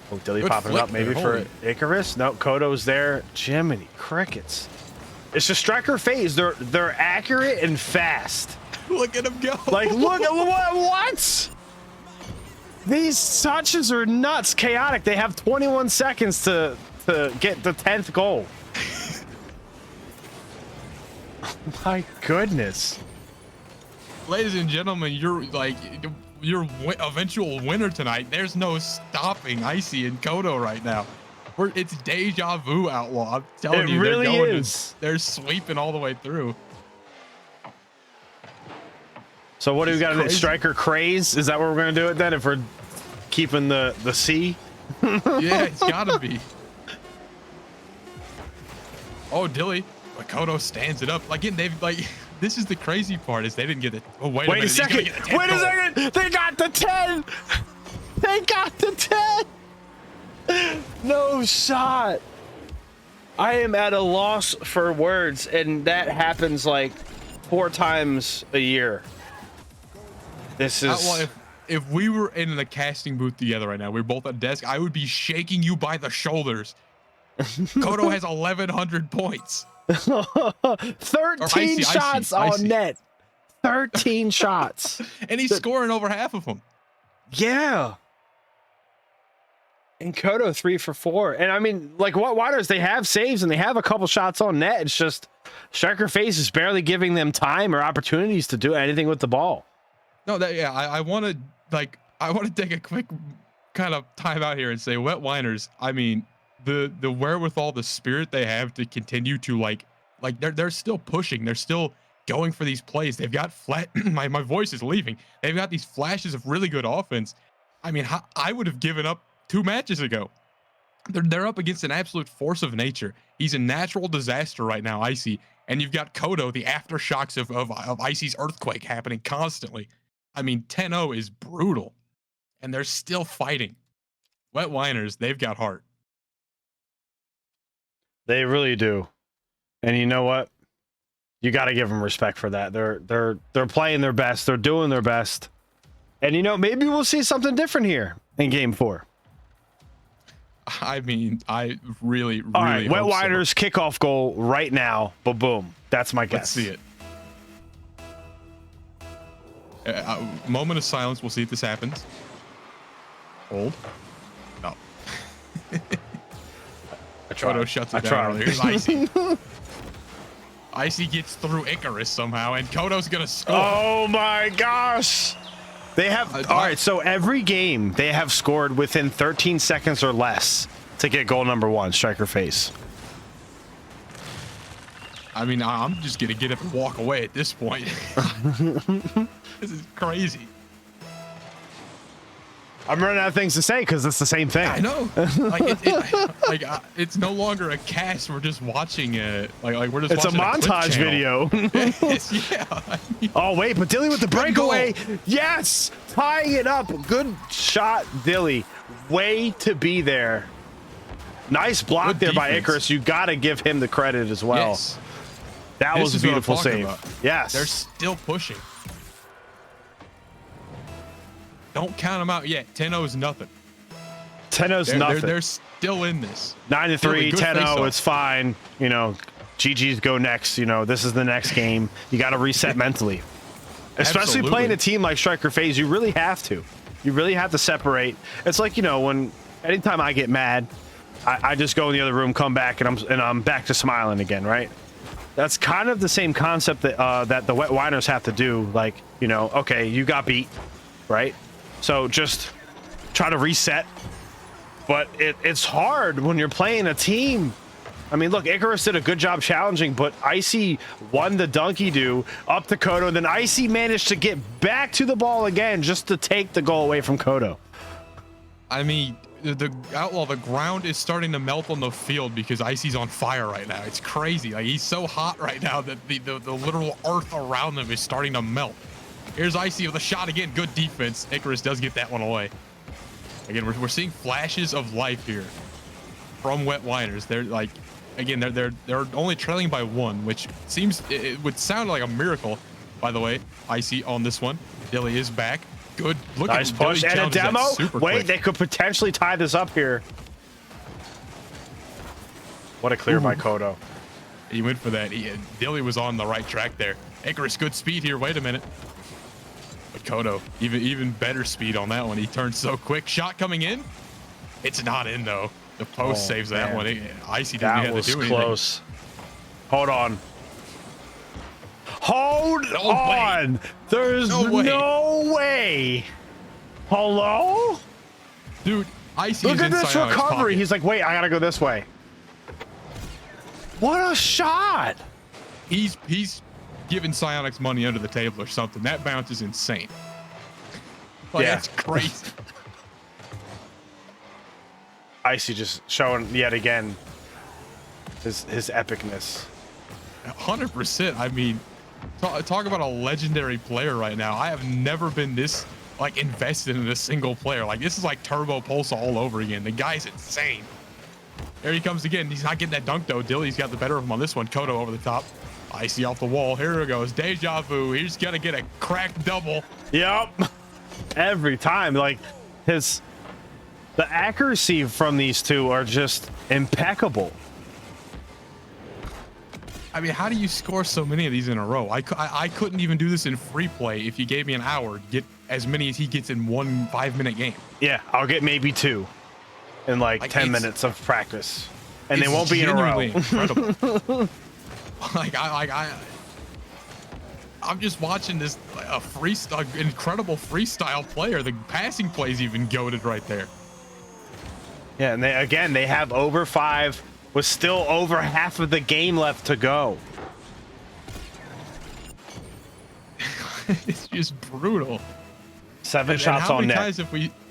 Oh, Dilly good popping it up maybe for Icarus. No, Kodo's there. Jiminy crickets. It's just Stryker phase. They're accurate and fast. Look at him go. Like, look at what? These touches are nuts. Chaotic. They have 21 seconds to get the 10th goal. Oh my goodness. Ladies and gentlemen, you're eventual winner tonight. There's no stopping Icy and Kodo right now. It's deja vu, Outlaw. I'm telling you, really they're going is. They're sweeping all the way through. So what do we got? A Stryker craze? Is that what we're gonna do it then? If we're keeping the C? Yeah, it's gotta be. Oh, Dilly. But Kodo stands it up. Again, they've like. This is the crazy part is they didn't get it. Oh, wait a second. Wait a second. They got the 10. They got the 10. No shot. I am at a loss for words, and that happens like 4 times a year. This is. Well, if we were in the casting booth together right now, we were both at a desk, I would be shaking you by the shoulders. Kodo has 1,100 points. 13 shots on net. 13 shots. And he's scoring over half of them. Yeah. And Kodo 3 for 4. And I mean, like, what Wine-ers, they have saves and they have a couple shots on net. It's just Stryker face is barely giving them time or opportunities to do anything with the ball. No, I want to take a quick kind of time out here and say, Wet Wine-ers, I mean, the wherewithal, the spirit they have to continue to like they're still pushing. They're still going for these plays. They've got my voice is leaving. They've got these flashes of really good offense. I mean, I would have given up 2 matches ago. They're up against an absolute force of nature. He's a natural disaster right now, Icy. And you've got Kodo, the aftershocks of Icy's earthquake happening constantly. I mean, 10-0 is brutal. And they're still fighting. Wet Wine-ers, they've got heart. They really do. And you know what? You got to give them respect for that. They're playing their best. They're doing their best. And you know, maybe we'll see something different here in game 4. I mean, I really all right, Wet Wine-ers so. Kickoff goal right now. Boom. That's my guess. Let's see it. Moment of silence. We'll see if this happens. Hold. No. Kodo shuts it down earlier. Here's Icy. Icy gets through Icarus somehow, and Kodo's gonna score. Oh my gosh! They have all right. So every game they have scored within 13 seconds or less to get goal number 1. Stryker face. I mean, I'm just gonna get up and walk away at this point. This is crazy. I'm running out of things to say because it's the same thing. I know. It's no longer a cast. We're just watching it. Like we're just. It's watching a montage video. Yeah. Oh wait, but Dilly with the breakaway. Yes, tying it up. Good shot, Dilly. Way to be there. Nice block Good there defense. by Icarus. You got to give him the credit as well. Yes. That was a beautiful save. About. Yes. They're still pushing. Don't count them out yet. 10-0 is nothing. 10-0's nothing. They're still in this. 9-3, 10-0. It's fine. You know, GG's go next. You know, this is the next game. You got to reset mentally. Especially Absolutely. playing a team like Stryker FaZe, you really have to. You really have to separate. It's like, you know, anytime I get mad, I just go in the other room, come back, and I'm back to smiling again, right? That's kind of the same concept that the Wet Wine-ers have to do. Like, you know, okay, you got beat, right? So just try to reset. But it's hard when you're playing a team. I mean, look, Icarus did a good job challenging, but Icy won the donkey do up to Kodo. And then Icy managed to get back to the ball again just to take the goal away from Kodo. I mean, the Outlaw, the ground is starting to melt on the field because Icy's on fire right now. It's crazy. Like, he's so hot right now that the literal earth around them is starting to melt. Here's Icy with a shot again. Good defense. Icarus does get that one away. Again, we're seeing flashes of life here from Wet Wine-ers. They're like, again, they're only trailing by 1, which seems, it would sound like a miracle. By the way, Icy on this one. Dilly is back. Good. Look Nice at push and a demo. Wait, quick. they could potentially tie this up here. What a clear by Kodo. He went for that. Dilly was on the right track there. Icarus, good speed here. Wait a minute. But Kodo, even better speed on that one. He turned so quick. Shot coming in. It's not in, though. The post saves that one. Icy didn't have to do anything. Close. Hold on. Hold on. There's no way. Hello? Dude, Icy Look is at in this Psionic's recovery. pocket. He's like, wait, I gotta go this way. What a shot. He's giving Psionic's money under the table or something. That bounce is insane. Like, Yeah. That's crazy. Icy just showing yet again his epicness. 100%. I mean, talk about a legendary player right now. I have never been this like invested in a single player. Like, this is like Turbo Pulse all over again. The guy's insane. There he comes again. He's not getting that dunk though. Dilly's got the better of him on this one. Kodo over the top. Icy off the wall. Here it goes. Deja vu. He's gonna get a cracked double. Yep. Every time, like the accuracy from these two are just impeccable. I mean, how do you score so many of these in a row? I couldn't even do this in free play if you gave me an hour to get as many as he gets in one 5-minute game. Yeah, I'll get maybe 2 in like 10 minutes of practice, and they won't be in a row. Incredible. I'm just watching this incredible freestyle player. The passing play's even goated right there. Yeah, and they have over 5 with still over half of the game left to go. It's just brutal. 7 shots on net.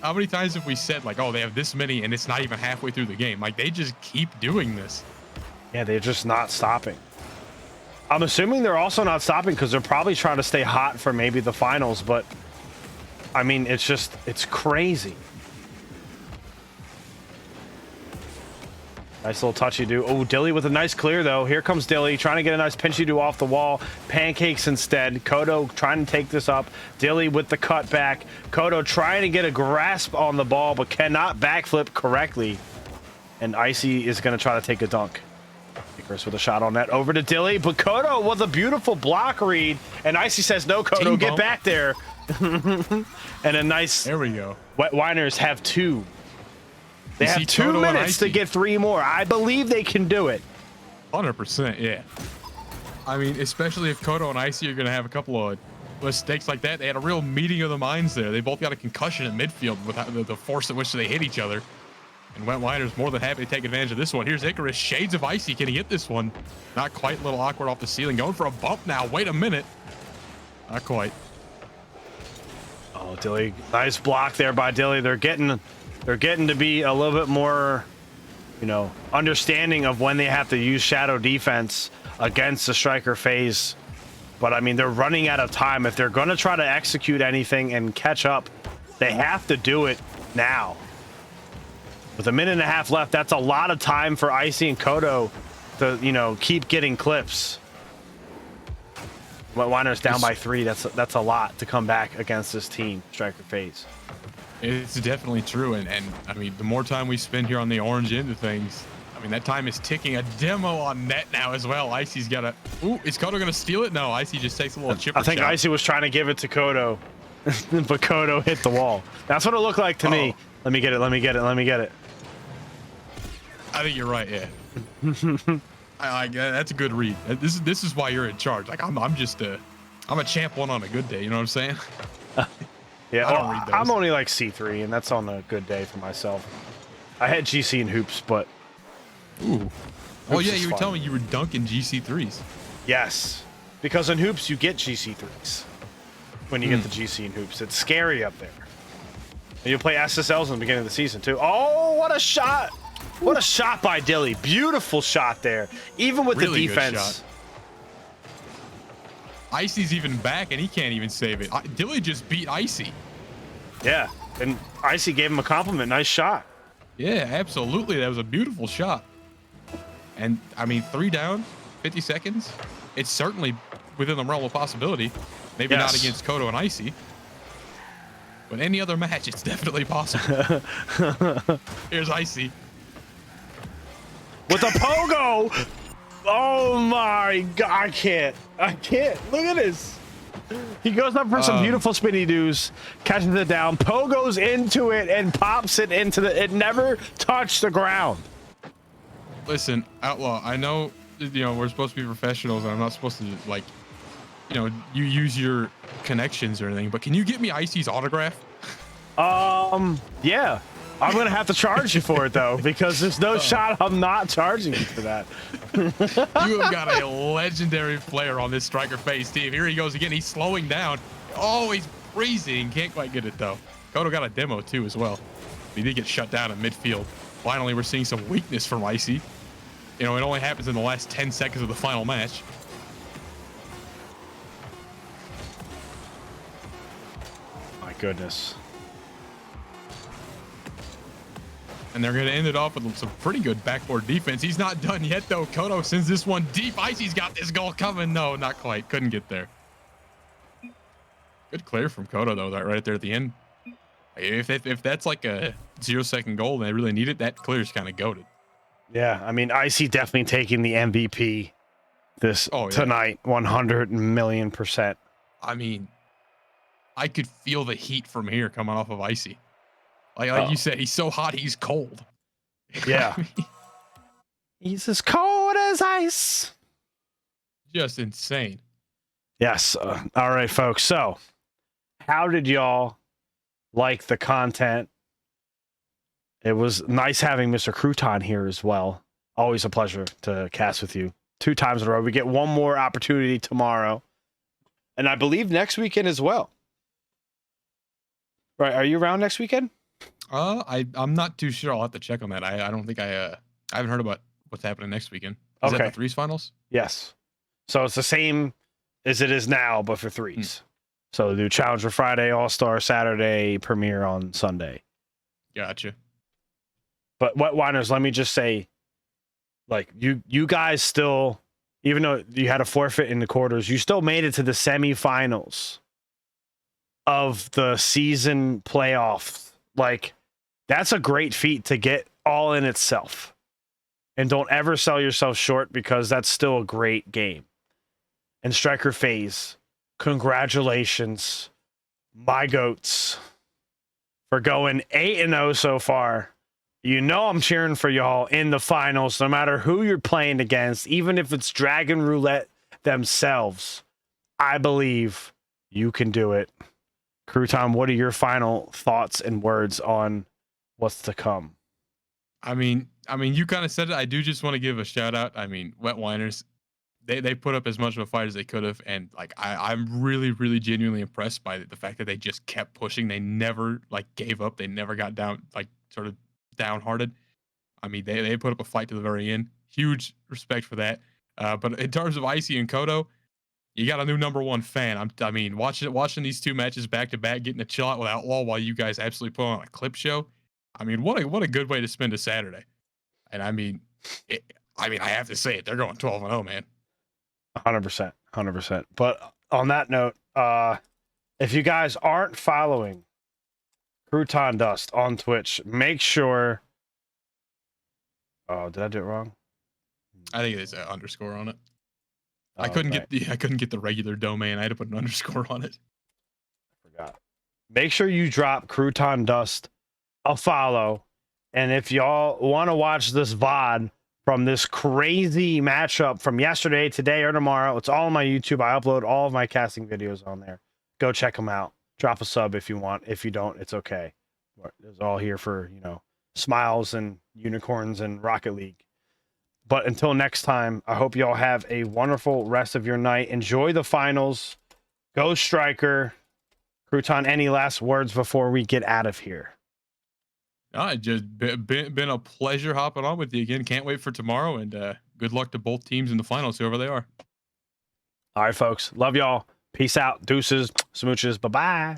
How many times have we said like, oh, they have this many and it's not even halfway through the game? Like, they just keep doing this. Yeah, they're just not stopping. I'm assuming they're also not stopping because they're probably trying to stay hot for maybe the finals, but I mean, it's crazy. Nice little touchy do. Oh, Dilly with a nice clear though. Here comes Dilly trying to get a nice pinchy do off the wall. Pancakes instead. Kodo trying to take this up. Dilly with the cutback. Kodo trying to get a grasp on the ball but cannot backflip correctly. And Icy is going to try to take a dunk. Icarus with a shot on net over to Dilly, but Kodo with a beautiful block read. And Icy says, no, Kodo, get back there. And a nice. There we go. Wet Wine-ers have 2. They have 2 Kodo minutes to get 3 more. I believe they can do it. 100%, yeah. I mean, especially if Kodo and Icy are going to have a couple of mistakes like that. They had a real meeting of the minds there. They both got a concussion in midfield with the force at which they hit each other. And Wet Wine-ers more than happy to take advantage of this one. Here's Icarus, shades of Icy. Can he hit this one? Not quite, a little awkward off the ceiling. Going for a bump now. Wait a minute. Not quite. Oh, Dilly. Nice block there by Dilly. They're getting to be a little bit more, understanding of when they have to use shadow defense against the Stryker phase. But, I mean, they're running out of time. If they're going to try to execute anything and catch up, they have to do it now. With 1.5 minutes left, that's a lot of time for Icy and Kodo to, keep getting clips. Wet Wine-ers down by 3. That's a lot to come back against this team, Stryker phase. It's definitely true. And I mean, the more time we spend here on the orange end of things, I mean, that time is ticking. A demo on net now as well. Icy's got a... Ooh, is Kodo going to steal it? No, Icy just takes a little chipper I think shot. Icy was trying to give it to Kodo, but Kodo hit the wall. That's what it looked like to me. Let me get it. I think you're right, yeah. That's a good read. This is why you're in charge. Like, I'm a champ one on a good day. You know what I'm saying? Yeah, I don't read those. I'm only like C3, and that's on a good day for myself. I had GC and hoops, but ooh. Oh yeah, is you were fun. telling me you were dunking GC3s. Yes, because in hoops you get GC3s when you get the GC and hoops. It's scary up there. And you'll play SSLs in the beginning of the season too. Oh, what a shot! What a shot by Dilly. Beautiful shot there. Even with Really the good defense. shot. Icy's even back, and he can't even save it. Dilly just beat Icy. Yeah, and Icy gave him a compliment. Nice shot. Yeah, absolutely. That was a beautiful shot. And, I mean, 3 down, 50 seconds. It's certainly within the realm of possibility. Maybe not against Kodo and Icy. But any other match, it's definitely possible. Here's Icy. With a pogo! Oh my god, I can't. Look at this. He goes up for some beautiful spinny doos, catches it down, pogos into it, and pops it into the... It never touched the ground. Listen, Outlaw, I know, we're supposed to be professionals, and I'm not supposed to, like, you use your connections or anything, but can you get me Icy's autograph? Yeah. I'm gonna have to charge you for it though, because there's no shot I'm not charging you for that. You have got a legendary player on this Stryker phase team. Here he goes again. He's slowing down. Oh, he's freezing. Can't quite get it though. Kodo got a demo too as well. He did get shut down in midfield. Finally, we're seeing some weakness from Icy. It only happens in the last 10 seconds of the final match. My goodness. And they're going to end it off with some pretty good backboard defense. He's not done yet, though. Kodo sends this one deep. Icy's got this goal coming. No, not quite. Couldn't get there. Good clear from Kodo, though, right there at the end. If that's like a 0-second goal and they really need it, that clear's kind of goated. Yeah, I mean, Icy definitely taking the MVP tonight, 100 million %. I mean, I could feel the heat from here coming off of Icy. Like you said, he's so hot, he's cold. Yeah. He's as cold as ice. Just insane. Yes. All right, folks. So, how did y'all like the content? It was nice having Mr. Crouton here as well. Always a pleasure to cast with you 2 times in a row. We get one more opportunity tomorrow, and I believe next weekend as well. Right? Are you around next weekend? I'm not too sure. I'll have to check on that. I don't think I haven't heard about what's happening next weekend. Is that the threes finals? Yes. So it's the same as it is now, but for threes. So they do Challenger Friday, All-Star Saturday, Premiere on Sunday. Gotcha. But Wine-ers, let me just say, like, you guys still, even though you had a forfeit in the quarters, you still made it to the semifinals of the season playoffs. Like, that's a great feat to get all in itself. And don't ever sell yourself short, because that's still a great game. And Stryker phase, congratulations, my goats, for going 8-0 so far. I'm cheering for y'all in the finals, no matter who you're playing against, even if it's Dragon Roulette themselves. I believe you can do it. Crouton, what are your final thoughts and words on what's to come? I mean, you kind of said it. I do just want to give a shout out. I mean, Wet Wine-ers, they put up as much of a fight as they could have, and like I'm really, really genuinely impressed by the fact that they just kept pushing. They never like gave up. They never got down, like sort of downhearted. I mean, they put up a fight to the very end. Huge respect for that. But in terms of Icy and Kodo, you got a new #1 fan. I mean, watching these 2 matches back to back, getting to chill out with Outlaw while you guys absolutely put on a clip show. I mean, what a good way to spend a Saturday. And I mean, I have to say it. They're going 12-0, man. 100%, 100%. But on that note, if you guys aren't following Crouton Dust on Twitch, make sure. Oh, did I do it wrong? I think it is an underscore on it. I couldn't get the regular domain. I had to put an underscore on it. I forgot. Make sure you drop Crouton Dust a follow, and if y'all want to watch this VOD from this crazy matchup from yesterday, today, or tomorrow, it's all on my YouTube. I upload all of my casting videos on there. Go check them out. Drop a sub if you want. If you don't, it's okay. It's all here for, smiles and unicorns and Rocket League. But until next time, I hope y'all have a wonderful rest of your night. Enjoy the finals. Go Stryker. Crouton, any last words before we get out of here? It's just been a pleasure hopping on with you again. Can't wait for tomorrow, and good luck to both teams in the finals, whoever they are. All right, folks. Love y'all. Peace out. Deuces. Smooches. Bye-bye.